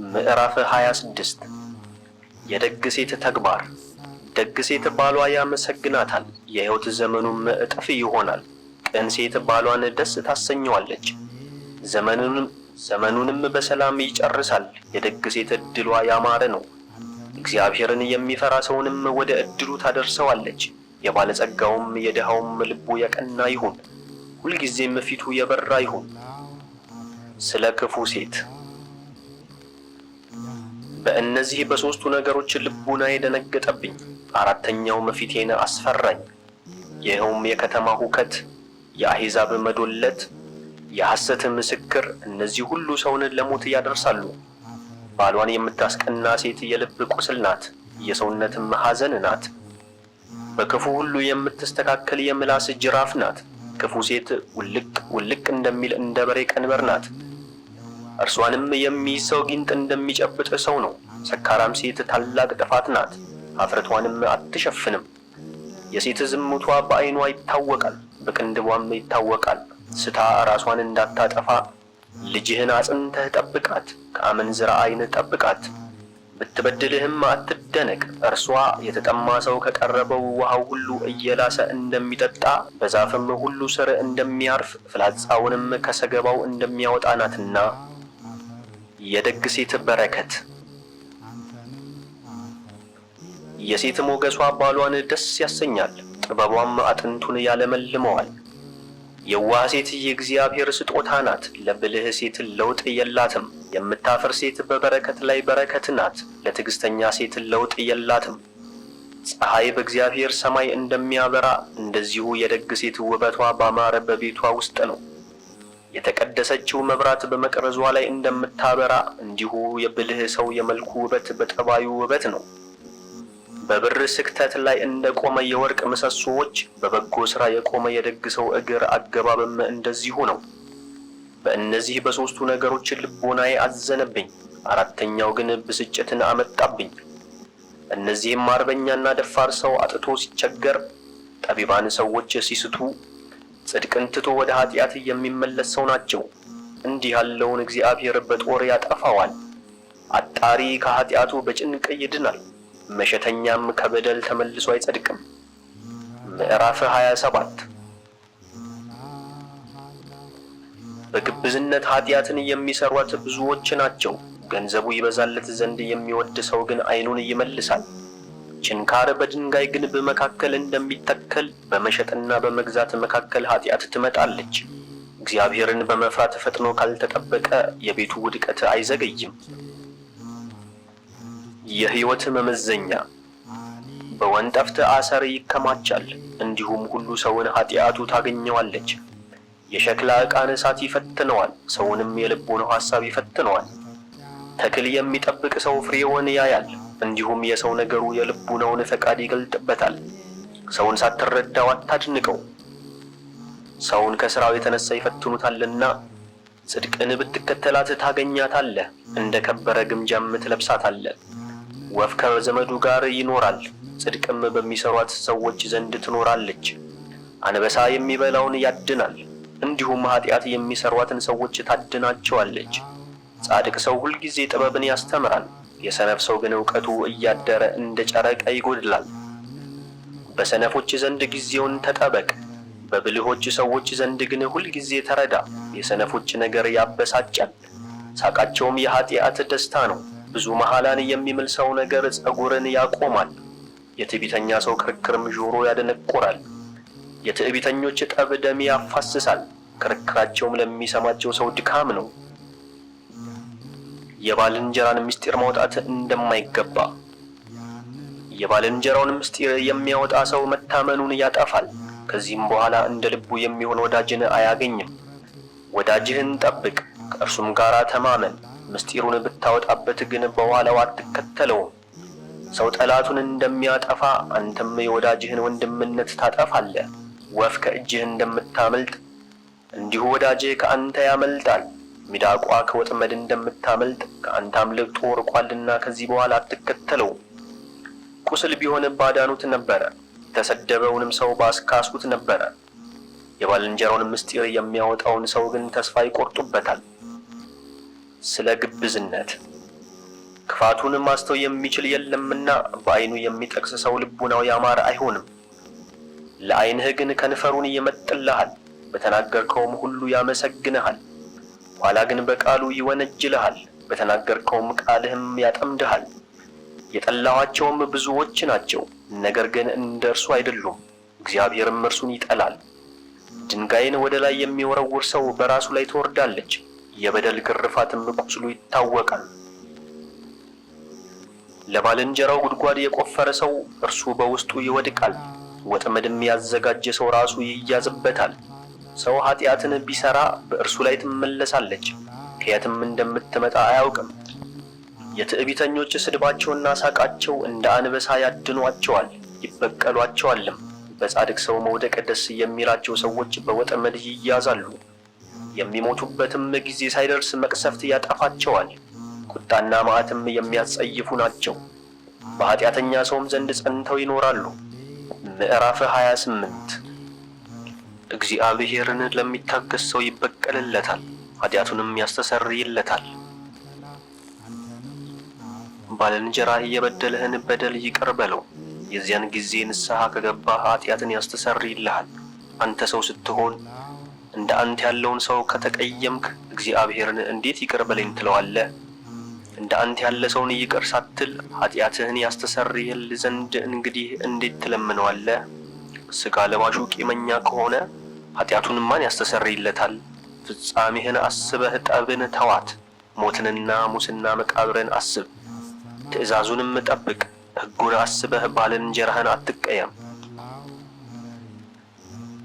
ምዕራፍ 26 የደግ ሴት ተግባር። ደግ ሴት ባሏ ያመሰግናታል፣ የሕይወት ዘመኑም እጥፍ ይሆናል። ቅን ሴት ባሏን ደስ ታሰኘዋለች፣ ዘመኑንም በሰላም ይጨርሳል። የደግ ሴት ዕድሏ ያማረ ነው፣ እግዚአብሔርን የሚፈራ ሰውንም ወደ ዕድሉ ታደርሰዋለች። የባለጸጋውም የድሃውም ልቡ የቀና ይሁን፣ ሁልጊዜም ፊቱ የበራ ይሁን። ስለ ክፉ ሴት። በእነዚህ በሦስቱ ነገሮች ልቡናዬ ደነገጠብኝ፣ አራተኛውም ፊቴን አስፈራኝ። ይኸውም የከተማ ሁከት፣ የአሕዛብ መዶለት፣ የሐሰት ምስክር። እነዚህ ሁሉ ሰውን ለሞት ያደርሳሉ። ባሏን የምታስቀና ሴት የልብ ቁስል ናት፣ የሰውነትም ሐዘን ናት። በክፉ ሁሉ የምትስተካከል የምላስ ጅራፍ ናት። ክፉ ሴት ውልቅ እንደሚል እንደ በሬ ቀንበር ናት። እርሷንም የሚይዝ ሰው ጊንጥ እንደሚጨብጥ ሰው ነው። ሰካራም ሴት ታላቅ ጥፋት ናት፣ ኀፍረቷንም አትሸፍንም። የሴት ዝሙቷ በዓይኗ ይታወቃል፣ በቅንድቧም ይታወቃል። ስታ ራሷን እንዳታጠፋ ልጅህን አጽንተህ ጠብቃት፣ ከአመንዝራ ዓይን ጠብቃት። ብትበድልህም አትደነቅ። እርሷ የተጠማ ሰው ከቀረበው ውሃው ሁሉ እየላሰ እንደሚጠጣ፣ በዛፍም ሁሉ ስር እንደሚያርፍ፣ ፍላጻውንም ከሰገባው እንደሚያወጣ ናትና። የደግ ሴት በረከት። የሴት ሞገሷ ባሏን ደስ ያሰኛል፣ ጥበቧም አጥንቱን ያለመልመዋል። የዋህ ሴት የእግዚአብሔር ስጦታ ናት፣ ለብልህ ሴት ለውጥ የላትም። የምታፍር ሴት በበረከት ላይ በረከት ናት፣ ለትዕግስተኛ ሴት ለውጥ የላትም። ፀሐይ በእግዚአብሔር ሰማይ እንደሚያበራ እንደዚሁ የደግ ሴት ውበቷ ባማረ በቤቷ ውስጥ ነው። የተቀደሰችው መብራት በመቅረዟ ላይ እንደምታበራ እንዲሁ የብልህ ሰው የመልኩ ውበት በጠባዩ ውበት ነው። በብር ስክተት ላይ እንደቆመ የወርቅ ምሰሶዎች በበጎ ሥራ የቆመ የደግ ሰው እግር አገባብም እንደዚሁ ነው። በእነዚህ በሦስቱ ነገሮች ልቦናዬ አዘነብኝ፣ አራተኛው ግን ብስጭትን አመጣብኝ። እነዚህም አርበኛና ደፋር ሰው አጥቶ ሲቸገር፣ ጠቢባን ሰዎች ሲስቱ፣ ጽድቅን ትቶ ወደ ኃጢአት የሚመለስ ሰው ናቸው። እንዲህ ያለውን እግዚአብሔር በጦር ያጠፋዋል። አጣሪ ከኃጢአቱ በጭንቅ ይድናል፣ መሸተኛም ከበደል ተመልሶ አይጸድቅም። ምዕራፍ 27 በግብዝነት ኃጢአትን የሚሰሯት ብዙዎች ናቸው። ገንዘቡ ይበዛለት ዘንድ የሚወድ ሰው ግን ዓይኑን ይመልሳል። ችንካር በድንጋይ ግንብ መካከል እንደሚተከል በመሸጥና በመግዛት መካከል ኃጢአት ትመጣለች። እግዚአብሔርን በመፍራት ፈጥኖ ካልተጠበቀ የቤቱ ውድቀት አይዘገይም። የሕይወት መመዘኛ። በወንጠፍት አሰር ይከማቻል፣ እንዲሁም ሁሉ ሰውን ኃጢአቱ ታገኘዋለች። የሸክላ ዕቃን እሳት ይፈትነዋል፣ ሰውንም የልቡን ሐሳብ ይፈትነዋል። ተክል የሚጠብቅ ሰው ፍሬውን ያያል፣ እንዲሁም የሰው ነገሩ የልቡናውን ፈቃድ ይገልጥበታል። ሰውን ሳትረዳው አታድንቀው፣ ሰውን ከሥራው የተነሳ ይፈትኑታልና። ጽድቅን ብትከተላት ታገኛታለህ፣ እንደ ከበረ ግምጃም ትለብሳታለህ። ወፍ ከዘመዱ ጋር ይኖራል፣ ጽድቅም በሚሰሯት ሰዎች ዘንድ ትኖራለች። አንበሳ የሚበላውን ያድናል፣ እንዲሁም ኃጢአት የሚሰሯትን ሰዎች ታድናቸዋለች። ጻድቅ ሰው ሁልጊዜ ጥበብን ያስተምራል፣ የሰነፍ ሰው ግን ዕውቀቱ እያደረ እንደ ጨረቃ ይጎድላል። በሰነፎች ዘንድ ጊዜውን ተጠበቅ፣ በብልሆች ሰዎች ዘንድ ግን ሁልጊዜ ተረዳ። የሰነፎች ነገር ያበሳጫል፣ ሳቃቸውም የኃጢአት ደስታ ነው። ብዙ መሐላን የሚምል ሰው ነገር ጸጉርን ያቆማል፣ የትዕቢተኛ ሰው ክርክርም ጆሮ ያደነቁራል። የትዕቢተኞች ጠብ ደም ያፋስሳል፣ ክርክራቸውም ለሚሰማቸው ሰው ድካም ነው። የባልንጀራን ምስጢር ማውጣት እንደማይገባ። የባልንጀራውን ምስጢር የሚያወጣ ሰው መታመኑን ያጠፋል፣ ከዚህም በኋላ እንደ ልቡ የሚሆን ወዳጅን አያገኝም። ወዳጅህን ጠብቅ፣ ከእርሱም ጋር ተማመን። ምስጢሩን ብታወጣበት ግን በኋላው አትከተለውም። ሰው ጠላቱን እንደሚያጠፋ አንተም የወዳጅህን ወንድምነት ታጠፋለህ። ወፍ ከእጅህ እንደምታመልጥ እንዲሁ ወዳጅህ ከአንተ ያመልጣል። ሚዳቋ ከወጥመድ እንደምታመልጥ ከአንተ አምልጦ ርቋልና ከዚህ በኋላ አትከተለውም። ቁስል ቢሆን ባዳኑት ነበረ፣ የተሰደበውንም ሰው ባስካሱት ነበረ። የባልንጀራውን ምስጢር የሚያወጣውን ሰው ግን ተስፋ ይቆርጡበታል። ስለ ግብዝነት። ክፋቱን ማስተው የሚችል የለምና በዓይኑ የሚጠቅስ ሰው ልቡናው ያማረ አይሆንም። ለዓይንህ ግን ከንፈሩን ይመጥልሃል፣ በተናገርከውም ሁሉ ያመሰግንሃል። ኋላ ግን በቃሉ ይወነጅልሃል፣ በተናገርከውም ቃልህም ያጠምድሃል። የጠላኋቸውም ብዙዎች ናቸው፣ ነገር ግን እንደ እርሱ አይደሉም። እግዚአብሔርም እርሱን ይጠላል። ድንጋይን ወደ ላይ የሚወረውር ሰው በራሱ ላይ ትወርዳለች፣ የበደል ግርፋትም ቁስሉ ይታወቃል። ለባልንጀራው ጉድጓድ የቆፈረ ሰው እርሱ በውስጡ ይወድቃል፣ ወጥመድም ያዘጋጀ ሰው ራሱ ይያዝበታል። ሰው ኃጢአትን ቢሰራ በእርሱ ላይ ትመለሳለች፣ ከየትም እንደምትመጣ አያውቅም። የትዕቢተኞች ስድባቸውና ሳቃቸው እንደ አንበሳ ያድኗቸዋል፣ ይበቀሏቸዋልም። በጻድቅ ሰው መውደቅ ደስ የሚላቸው ሰዎች በወጥመድ ይያዛሉ፣ የሚሞቱበትም ጊዜ ሳይደርስ መቅሰፍት ያጠፋቸዋል። ቁጣና መዓትም የሚያስጸይፉ ናቸው፣ በኃጢአተኛ ሰውም ዘንድ ጸንተው ይኖራሉ። ምዕራፍ 28 እግዚአብሔርን ለሚታገስ ሰው ይበቀልለታል፣ ኃጢአቱንም ያስተሰርይለታል። ባልንጀራህ የበደለህን በደል ይቅር በለው፣ የዚያን ጊዜ ንስሐ ከገባህ ኃጢአትን ያስተሰርይልሃል። አንተ ሰው ስትሆን እንደ አንተ ያለውን ሰው ከተቀየምክ እግዚአብሔርን እንዴት ይቅር በለኝ ትለዋለህ? እንደ አንተ ያለ ሰውን ይቅር ሳትል ኃጢአትህን ያስተሰርይል ዘንድ እንግዲህ እንዴት ትለምነዋለህ? ሥጋ ለባሹ ቂመኛ ከሆነ ኃጢአቱን ማን ያስተሰርይለታል? ፍጻሜህን አስበህ ጠብን ተዋት፣ ሞትንና ሙስና መቃብርን አስብ። ትእዛዙንም ጠብቅ፣ ሕጉን አስበህ ባልንጀራህን አትቀየም።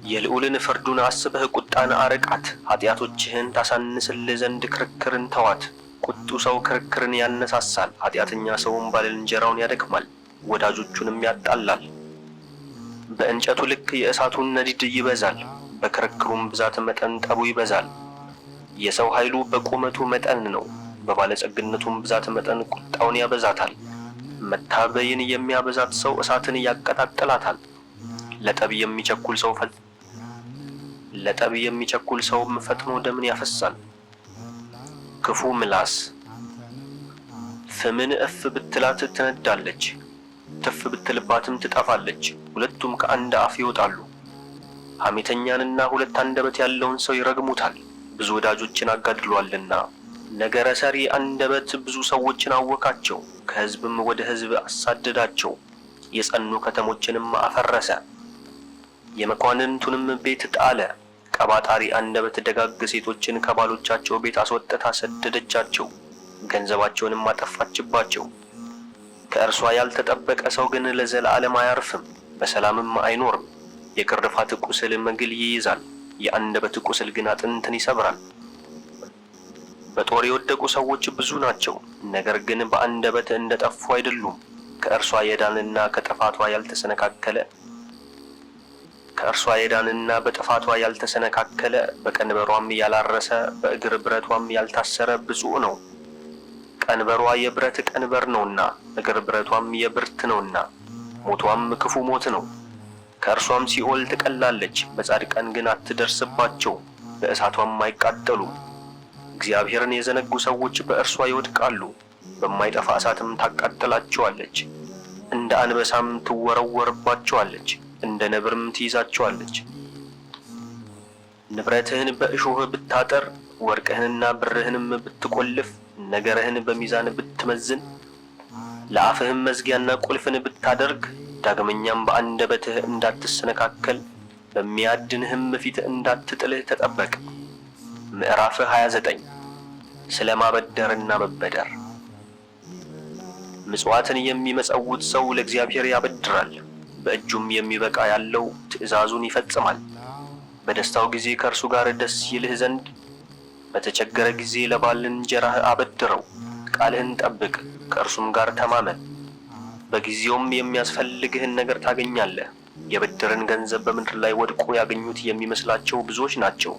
የልዑልን ፍርዱን አስበህ ቁጣን አርቃት፣ ኃጢአቶችህን ታሳንስልህ ዘንድ ክርክርን ተዋት። ቁጡ ሰው ክርክርን ያነሳሳል፣ ኃጢአተኛ ሰውም ባልንጀራውን ያደክማል፣ ወዳጆቹንም ያጣላል። በእንጨቱ ልክ የእሳቱን ነዲድ ይበዛል፣ በክርክሩም ብዛት መጠን ጠቡ ይበዛል። የሰው ኃይሉ በቁመቱ መጠን ነው፣ በባለጸግነቱም ብዛት መጠን ቁጣውን ያበዛታል። መታበይን የሚያበዛት ሰው እሳትን ያቀጣጥላታል። ለጠብ የሚቸኩል ሰውም ፈጥኖ ደምን ያፈሳል። ክፉ ምላስ ፍምን እፍ ብትላት ትነዳለች፣ ትፍ ብትልባትም ትጠፋለች። ሁለቱም ከአንድ አፍ ይወጣሉ። ሐሜተኛንና ሁለት አንደበት ያለውን ሰው ይረግሙታል፣ ብዙ ወዳጆችን አጋድሏልና። ነገረ ሰሪ አንደበት ብዙ ሰዎችን አወካቸው፣ ከሕዝብም ወደ ሕዝብ አሳደዳቸው። የጸኑ ከተሞችንም አፈረሰ፣ የመኳንንቱንም ቤት ጣለ። ቀባጣሪ አንደበት ደጋግ ሴቶችን ከባሎቻቸው ቤት አስወጥታ ሰደደቻቸው፣ ገንዘባቸውንም አጠፋችባቸው። ከእርሷ ያልተጠበቀ ሰው ግን ለዘላለም አያርፍም፣ በሰላምም አይኖርም። የግርፋት ቁስል መግል ይይዛል፣ የአንደበት ቁስል ግን አጥንትን ይሰብራል። በጦር የወደቁ ሰዎች ብዙ ናቸው፣ ነገር ግን በአንደበት እንደጠፉ አይደሉም። ከእርሷ የዳንና በጥፋቷ ያልተሰነካከለ በቀንበሯም ያላረሰ በእግር ብረቷም ያልታሰረ ብፁዕ ነው። ቀንበሯ የብረት ቀንበር ነውና እግር ብረቷም የብርት ነውና፣ ሞቷም ክፉ ሞት ነው። ከእርሷም ሲኦል ትቀላለች፣ በጻድቃን ግን አትደርስባቸው፣ በእሳቷም አይቃጠሉም። እግዚአብሔርን የዘነጉ ሰዎች በእርሷ ይወድቃሉ፣ በማይጠፋ እሳትም ታቃጥላቸዋለች። እንደ አንበሳም ትወረወርባቸዋለች፣ እንደ ነብርም ትይዛቸዋለች። ንብረትህን በእሾህ ብታጠር፣ ወርቅህንና ብርህንም ብትቆልፍ፣ ነገርህን በሚዛን ብትመዝን፣ ለአፍህም መዝጊያና ቁልፍን ብታደርግ፣ ዳግመኛም በአንደበትህ እንዳትሰነካከል፣ በሚያድንህም ፊት እንዳትጥልህ ተጠበቅ። ምዕራፍ 29 ስለ ማበደርና መበደር። ምጽዋትን የሚመጸውት ሰው ለእግዚአብሔር ያበድራል፣ በእጁም የሚበቃ ያለው ትእዛዙን ይፈጽማል። በደስታው ጊዜ ከእርሱ ጋር ደስ ይልህ ዘንድ በተቸገረ ጊዜ ለባልንጀራህ አበድረው። ቃልህን ጠብቅ፣ ከእርሱም ጋር ተማመን፣ በጊዜውም የሚያስፈልግህን ነገር ታገኛለህ። የብድርን ገንዘብ በምድር ላይ ወድቆ ያገኙት የሚመስላቸው ብዙዎች ናቸው።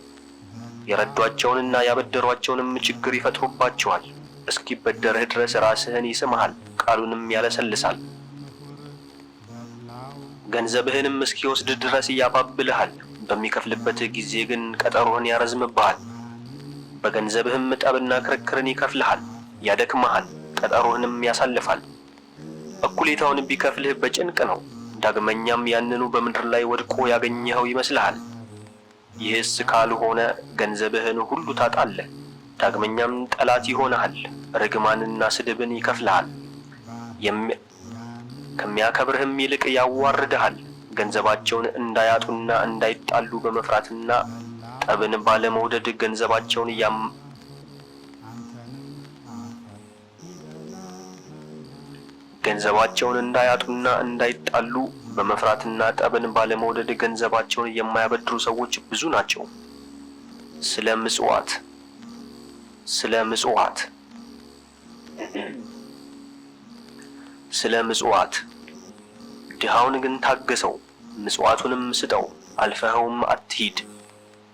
የረዷቸውንና ያበደሯቸውንም ችግር ይፈጥሩባቸዋል። እስኪበደርህ ድረስ ራስህን ይስምሃል፣ ቃሉንም ያለሰልሳል። ገንዘብህንም እስኪወስድ ድረስ ያባብልሃል፣ በሚከፍልበት ጊዜ ግን ቀጠሮህን ያረዝምብሃል። በገንዘብህም ጠብና ክርክርን ይከፍልሃል፣ ያደክመሃል፣ ቀጠሮህንም ያሳልፋል። እኩሌታውን ቢከፍልህ በጭንቅ ነው። ዳግመኛም ያንኑ በምድር ላይ ወድቆ ያገኘኸው ይመስልሃል። ይህስ ካልሆነ ገንዘብህን ሁሉ ታጣለህ። ዳግመኛም ጠላት ይሆንሃል፣ ርግማንና ስድብን ይከፍልሃል። ከሚያከብርህም ይልቅ ያዋርድሃል። ገንዘባቸውን እንዳያጡና እንዳይጣሉ በመፍራትና ጠብን ባለመውደድ ገንዘባቸውን እንዳያጡና እንዳይጣሉ በመፍራትና ጠብን ባለመውደድ ገንዘባቸውን የማያበድሩ ሰዎች ብዙ ናቸው። ስለ ምጽዋት ድሃውን ግን ታገሰው፣ ምጽዋቱንም ስጠው፣ አልፈኸውም አትሂድ።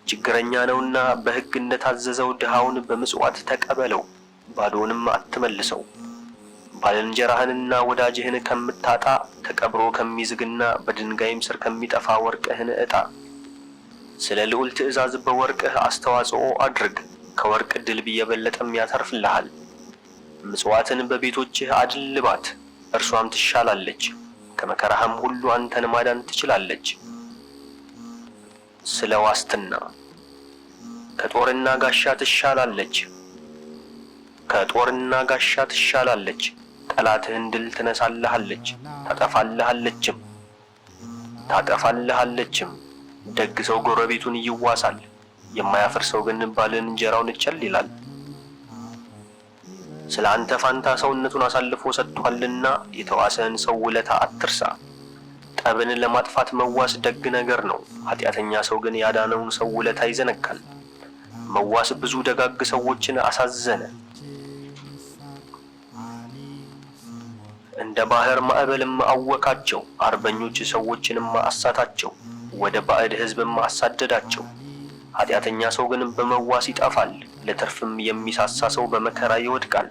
ችግረኛ ነውና በሕግ እንደታዘዘው ድሃውን በምጽዋት ተቀበለው፣ ባዶንም አትመልሰው። ባልንጀራህንና ወዳጅህን ከምታጣ ተቀብሮ ከሚዝግና በድንጋይም ስር ከሚጠፋ ወርቅህን ዕጣ። ስለ ልዑል ትእዛዝ በወርቅህ አስተዋጽኦ አድርግ፣ ከወርቅ ድልብ የበለጠም ያተርፍልሃል። ምጽዋትን በቤቶችህ አድልባት፣ እርሷም ትሻላለች፣ ከመከራህም ሁሉ አንተን ማዳን ትችላለች። ስለ ዋስትና ከጦርና ጋሻ ትሻላለች፣ ጠላትህን ድል ትነሳልሃለች፣ ታጠፋልሃለችም። ደግ ሰው ጎረቤቱን ይዋሳል፣ የማያፍር ሰው ግን ባልንጀራውን ቸል ይላል። ስለ አንተ ፋንታ ሰውነቱን አሳልፎ ሰጥቷልና የተዋሰህን ሰው ውለታ አትርሳ። ጠብን ለማጥፋት መዋስ ደግ ነገር ነው፣ ኃጢአተኛ ሰው ግን ያዳነውን ሰው ውለታ ይዘነጋል። መዋስ ብዙ ደጋግ ሰዎችን አሳዘነ፣ እንደ ባህር ማዕበልም አወካቸው። አርበኞች ሰዎችንም አሳታቸው፣ ወደ ባዕድ ሕዝብም አሳደዳቸው። ኃጢአተኛ ሰው ግን በመዋስ ይጠፋል፣ ለትርፍም የሚሳሳ ሰው በመከራ ይወድቃል።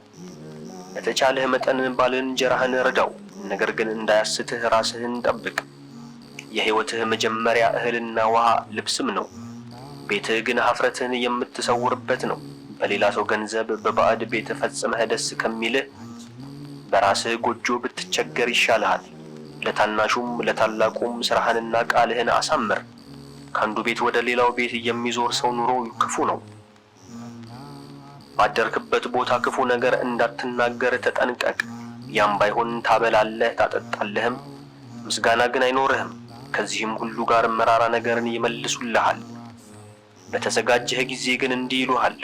በተቻለህ መጠን ባልንጀራህን ረዳው፣ ነገር ግን እንዳያስትህ ራስህን ጠብቅ። የሕይወትህ መጀመሪያ እህልና ውሃ ልብስም ነው፣ ቤትህ ግን ኀፍረትህን የምትሰውርበት ነው። በሌላ ሰው ገንዘብ በባዕድ ቤት ፈጽመህ ደስ ከሚልህ በራስህ ጎጆ ብትቸገር ይሻልሃል። ለታናሹም ለታላቁም ሥራህንና ቃልህን አሳምር። ከአንዱ ቤት ወደ ሌላው ቤት የሚዞር ሰው ኑሮ ክፉ ነው። ባደርክበት ቦታ ክፉ ነገር እንዳትናገር ተጠንቀቅ። ያም ባይሆን ታበላለህ ታጠጣለህም፣ ምስጋና ግን አይኖርህም። ከዚህም ሁሉ ጋር መራራ ነገርን ይመልሱልሃል። በተዘጋጀህ ጊዜ ግን እንዲህ ይሉሃል፣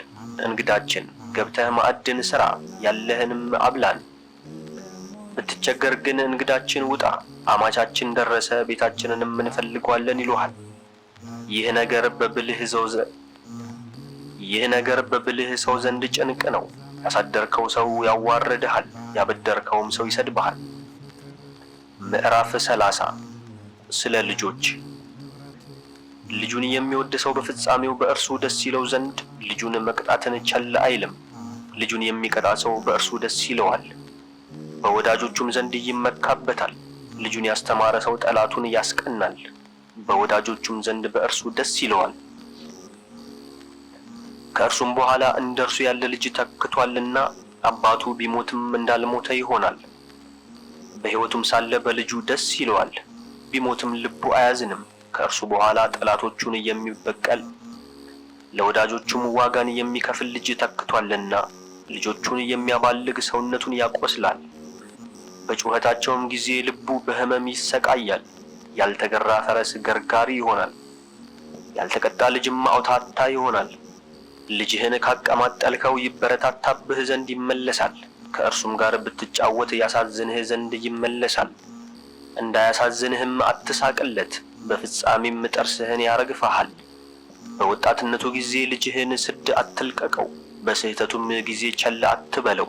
እንግዳችን ገብተህ ማዕድን ሥራ፣ ያለህንም አብላን። ብትቸገር ግን እንግዳችን ውጣ፣ አማቻችን ደረሰ፣ ቤታችንንም እንፈልገዋለን ይሉሃል። ይህ ነገር በብልህ ሰው ዘንድ ጭንቅ ነው። ያሳደርከው ሰው ያዋርድሃል፣ ያበደርከውም ሰው ይሰድብሃል። ምዕራፍ 30 ስለ ልጆች። ልጁን የሚወድ ሰው በፍጻሜው በእርሱ ደስ ይለው ዘንድ ልጁን መቅጣትን ቸል አይልም። ልጁን የሚቀጣ ሰው በእርሱ ደስ ይለዋል፣ በወዳጆቹም ዘንድ ይመካበታል። ልጁን ያስተማረ ሰው ጠላቱን ያስቀናል፣ በወዳጆቹም ዘንድ በእርሱ ደስ ይለዋል። ከእርሱም በኋላ እንደርሱ ያለ ልጅ ተክቷልና አባቱ ቢሞትም እንዳልሞተ ይሆናል። በሕይወቱም ሳለ በልጁ ደስ ይለዋል፣ ቢሞትም ልቡ አያዝንም። ከእርሱ በኋላ ጠላቶቹን የሚበቀል ለወዳጆቹም ዋጋን የሚከፍል ልጅ ተክቷልና ልጆቹን የሚያባልግ ሰውነቱን ያቆስላል። በጩኸታቸውም ጊዜ ልቡ በሕመም ይሰቃያል። ያልተገራ ፈረስ ገርጋሪ ይሆናል፣ ያልተቀጣ ልጅም አውታታ ይሆናል። ልጅህን ካቀማጠልከው ይበረታታብህ ዘንድ ይመለሳል፣ ከእርሱም ጋር ብትጫወት ያሳዝንህ ዘንድ ይመለሳል። እንዳያሳዝንህም አትሳቅለት፣ በፍጻሜም ጥርስህን ያረግፍሃል። በወጣትነቱ ጊዜ ልጅህን ስድ አትልቀቀው፣ በስህተቱም ጊዜ ቸል አትበለው።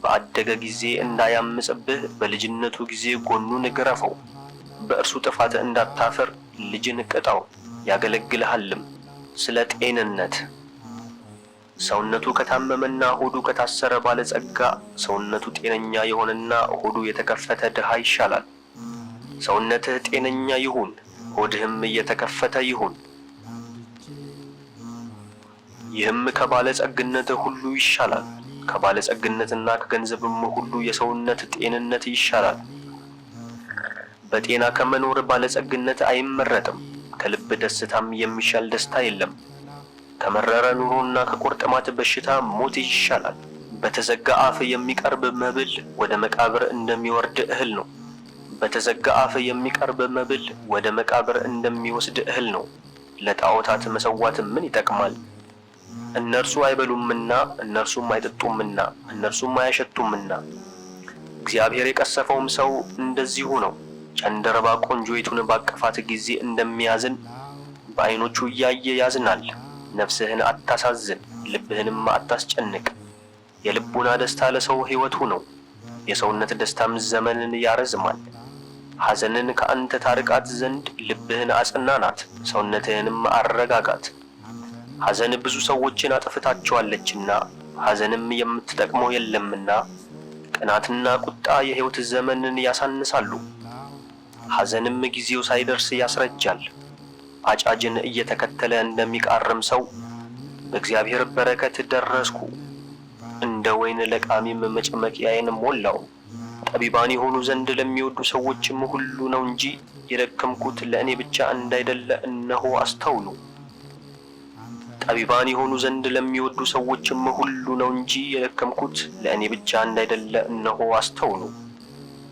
በአደገ ጊዜ እንዳያምጽብህ በልጅነቱ ጊዜ ጎኑን ግረፈው። በእርሱ ጥፋት እንዳታፍር ልጅን ቅጣው፣ ያገለግልሃልም። ስለ ጤንነት ሰውነቱ ከታመመና ሆዱ ከታሰረ ባለጸጋ ሰውነቱ ጤነኛ የሆነና ሆዱ የተከፈተ ድሃ ይሻላል። ሰውነትህ ጤነኛ ይሁን፣ ሆድህም እየተከፈተ ይሁን። ይህም ከባለጸግነትህ ሁሉ ይሻላል። ከባለጸግነትና ከገንዘብም ሁሉ የሰውነት ጤንነት ይሻላል። በጤና ከመኖር ባለጸግነት አይመረጥም። ከልብ ደስታም የሚሻል ደስታ የለም። ከመረረ ኑሮና ከቁርጥማት በሽታ ሞት ይሻላል። በተዘጋ አፍ የሚቀርብ መብል ወደ መቃብር እንደሚወርድ እህል ነው። በተዘጋ አፍ የሚቀርብ መብል ወደ መቃብር እንደሚወስድ እህል ነው። ለጣዖታት መሰዋት ምን ይጠቅማል? እነርሱ አይበሉምና፣ እነርሱም አይጠጡምና፣ እነርሱም አያሸቱምና። እግዚአብሔር የቀሰፈውም ሰው እንደዚሁ ነው። ጨንደረባ ቆንጆይቱን ባቀፋት ጊዜ እንደሚያዝን በዓይኖቹ እያየ ያዝናል። ነፍስህን አታሳዝን፣ ልብህንም አታስጨንቅ። የልቡና ደስታ ለሰው ሕይወቱ ነው፣ የሰውነት ደስታም ዘመንን ያረዝማል። ሐዘንን ከአንተ ታርቃት ዘንድ ልብህን አጽናናት፣ ሰውነትህንም አረጋጋት። ሐዘን ብዙ ሰዎችን አጥፍታቸዋለችና ሐዘንም የምትጠቅመው የለምና። ቅናትና ቁጣ የሕይወት ዘመንን ያሳንሳሉ፣ ሐዘንም ጊዜው ሳይደርስ ያስረጃል። አጫጅን እየተከተለ እንደሚቃርም ሰው በእግዚአብሔር በረከት ደረስኩ፣ እንደ ወይን ለቃሚም መጭመቂያዬን ሞላው። ጠቢባን የሆኑ ዘንድ ለሚወዱ ሰዎችም ሁሉ ነው እንጂ የደከምኩት ለእኔ ብቻ እንዳይደለ እነሆ አስተውሉ። ጠቢባን የሆኑ ዘንድ ለሚወዱ ሰዎችም ሁሉ ነው እንጂ የደከምኩት ለእኔ ብቻ እንዳይደለ እነሆ አስተውሉ።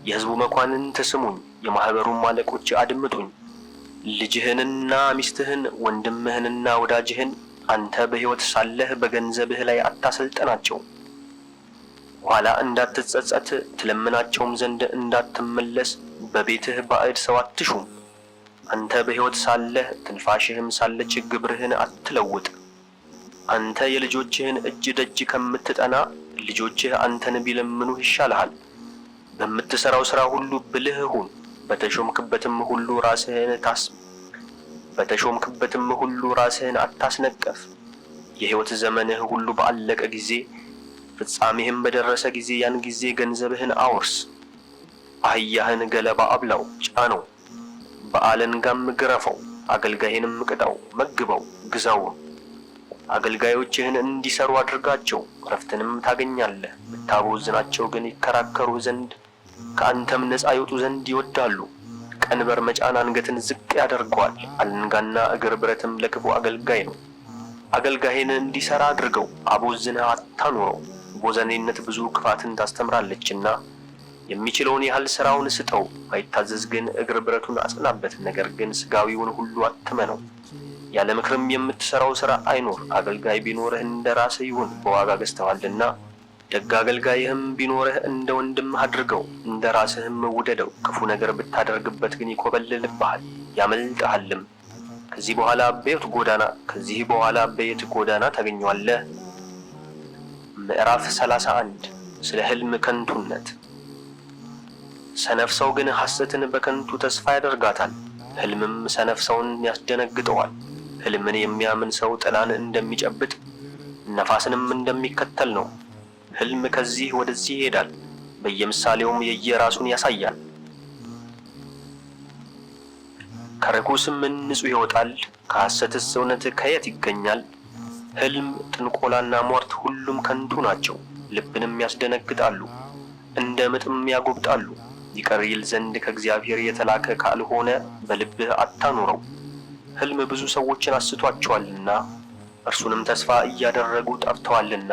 የሕዝቡ መኳንንት ስሙኝ፣ የማኅበሩም አለቆች አድምጡኝ። ልጅህንና ሚስትህን ወንድምህንና ወዳጅህን አንተ በሕይወት ሳለህ በገንዘብህ ላይ አታሰልጥናቸው። ኋላ እንዳትጸጸት ትለምናቸውም ዘንድ እንዳትመለስ በቤትህ ባዕድ ሰው አትሹም። አንተ በሕይወት ሳለህ ትንፋሽህም ሳለች ግብርህን አትለውጥ። አንተ የልጆችህን እጅ ደጅ ከምትጠና ልጆችህ አንተን ቢለምኑህ ይሻልሃል። በምትሠራው ሥራ ሁሉ ብልህ ሁን፣ በተሾምክበትም ሁሉ ራስህን አታስነቀፍ። የሕይወት ዘመንህ ሁሉ ባለቀ ጊዜ ፍጻሜህም በደረሰ ጊዜ ያን ጊዜ ገንዘብህን አውርስ። አህያህን ገለባ አብላው ጫነው፣ በአለንጋም ግረፈው፣ አገልጋይህንም ቅጣው፣ መግበው፣ ግዛውም። አገልጋዮችህን እንዲሰሩ አድርጋቸው፣ ረፍትንም ታገኛለህ። ብታቦዝናቸው ግን ይከራከሩ ዘንድ ከአንተም ነፃ ይወጡ ዘንድ ይወዳሉ። ቀንበር መጫን አንገትን ዝቅ ያደርገዋል፣ አለንጋና እግር ብረትም ለክፉ አገልጋይ ነው። አገልጋይህን እንዲሰራ አድርገው፣ አቦዝነህ አታኑረው። ቦዘኔነት ብዙ ክፋትን ታስተምራለችና የሚችለውን ያህል ሥራውን ስጠው። ባይታዘዝ ግን እግር ብረቱን አጽናበት፣ ነገር ግን ሥጋዊውን ሁሉ አትመነው። ያለ ምክርም የምትሠራው ሥራ አይኖር። አገልጋይ ቢኖርህ እንደ ራስህ ይሁን፣ በዋጋ ገዝተዋልና። ደግ አገልጋይህም ቢኖርህ እንደ ወንድምህ አድርገው፣ እንደ ራስህም ውደደው። ክፉ ነገር ብታደርግበት ግን ይኮበልልብሃል ያመልጥሃልም። ከዚህ በኋላ በየት ጎዳና ታገኘዋለህ? ምዕራፍ 31 ስለ ሕልም ከንቱነት። ሰነፍ ሰው ግን ሐሰትን በከንቱ ተስፋ ያደርጋታል፣ ሕልምም ሰነፍ ሰውን ያስደነግጠዋል። ሕልምን የሚያምን ሰው ጥላን እንደሚጨብጥ ነፋስንም እንደሚከተል ነው። ሕልም ከዚህ ወደዚህ ይሄዳል፣ በየምሳሌውም የየራሱን ያሳያል። ከርኩስም ንጹሕ ይወጣል፣ ከሐሰትስ እውነት ከየት ይገኛል? ሕልም፣ ጥንቆላና ሟርት ሁሉም ከንቱ ናቸው፣ ልብንም ያስደነግጣሉ፣ እንደ ምጥም ያጎብጣሉ። ይቀር ይል ዘንድ ከእግዚአብሔር የተላከ ካልሆነ በልብህ አታኑረው። ሕልም ብዙ ሰዎችን አስቷቸዋልና እርሱንም ተስፋ እያደረጉ ጠፍተዋልና።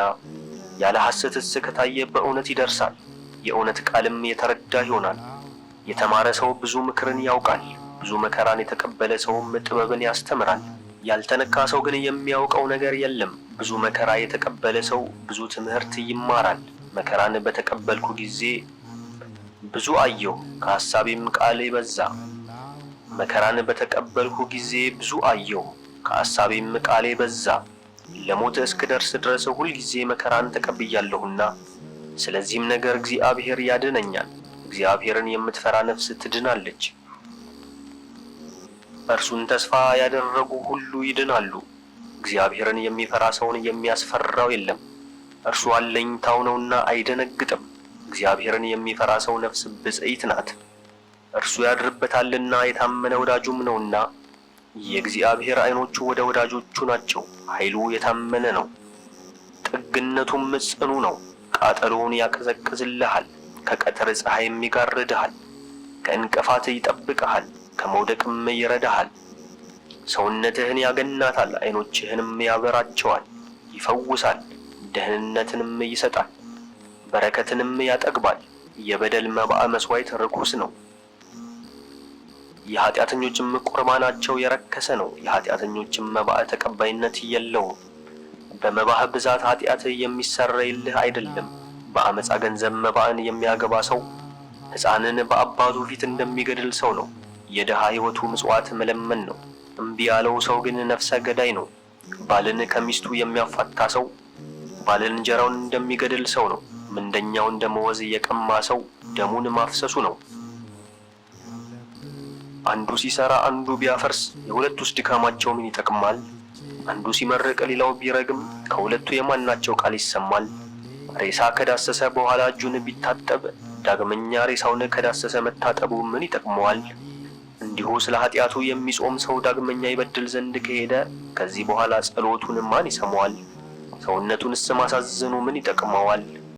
ያለ ሐሰትስ ከታየ በእውነት ይደርሳል፣ የእውነት ቃልም የተረዳ ይሆናል። የተማረ ሰው ብዙ ምክርን ያውቃል፣ ብዙ መከራን የተቀበለ ሰውም ጥበብን ያስተምራል። ያልተነካ ሰው ግን የሚያውቀው ነገር የለም። ብዙ መከራ የተቀበለ ሰው ብዙ ትምህርት ይማራል። መከራን በተቀበልኩ ጊዜ ብዙ አየሁ፣ ከሐሳቤም ቃሌ በዛ። መከራን በተቀበልኩ ጊዜ ብዙ አየሁ፣ ከሐሳቤም ቃሌ በዛ። ለሞት እስክደርስ ድረስ ሁልጊዜ መከራን ተቀብያለሁና፣ ስለዚህም ነገር እግዚአብሔር ያድነኛል። እግዚአብሔርን የምትፈራ ነፍስ ትድናለች። እርሱን ተስፋ ያደረጉ ሁሉ ይድናሉ። እግዚአብሔርን የሚፈራ ሰውን የሚያስፈራው የለም። እርሱ አለኝታው ነውና አይደነግጥም። እግዚአብሔርን የሚፈራ ሰው ነፍስ ብፅዕት ናት፣ እርሱ ያድርበታልና የታመነ ወዳጁም ነውና። የእግዚአብሔር ዓይኖቹ ወደ ወዳጆቹ ናቸው፣ ኃይሉ የታመነ ነው፣ ጥግነቱም ጽኑ ነው። ቃጠሎውን ያቀዘቅዝልሃል፣ ከቀትር ፀሐይም ይጋርድሃል፣ ከእንቅፋት ይጠብቅሃል፣ ከመውደቅም ይረዳሃል። ሰውነትህን ያገናታል፣ ዓይኖችህንም ያበራቸዋል፣ ይፈውሳል፣ ደህንነትንም ይሰጣል፣ በረከትንም ያጠግባል። የበደል መባዓ መሥዋዕት ርኩስ ነው፣ የኃጢአተኞችም ቁርባናቸው የረከሰ ነው። የኃጢአተኞችም መባዓ ተቀባይነት የለውም። በመባህ ብዛት ኃጢአት የሚሰረይልህ አይደለም። በአመፃ ገንዘብ መባዕን የሚያገባ ሰው ሕፃንን በአባቱ ፊት እንደሚገድል ሰው ነው። የድሃ ሕይወቱ ምጽዋት መለመን ነው፣ እምቢ ያለው ሰው ግን ነፍሰ ገዳይ ነው። ባልን ከሚስቱ የሚያፋታ ሰው ባልንጀራውን እንደሚገድል ሰው ነው። ምንደኛውን ደመወዝ የቀማ ሰው ደሙን ማፍሰሱ ነው። አንዱ ሲሰራ አንዱ ቢያፈርስ የሁለቱስ ድካማቸው ምን ይጠቅማል? አንዱ ሲመርቅ ሌላው ቢረግም ከሁለቱ የማናቸው ቃል ይሰማል? ሬሳ ከዳሰሰ በኋላ እጁን ቢታጠብ ዳግመኛ ሬሳውን ከዳሰሰ መታጠቡ ምን ይጠቅመዋል? እንዲሁ ስለ ኃጢአቱ የሚጾም ሰው ዳግመኛ ይበድል ዘንድ ከሄደ ከዚህ በኋላ ጸሎቱን ማን ይሰማዋል? ሰውነቱንስ ማሳዘኑ ምን ይጠቅመዋል?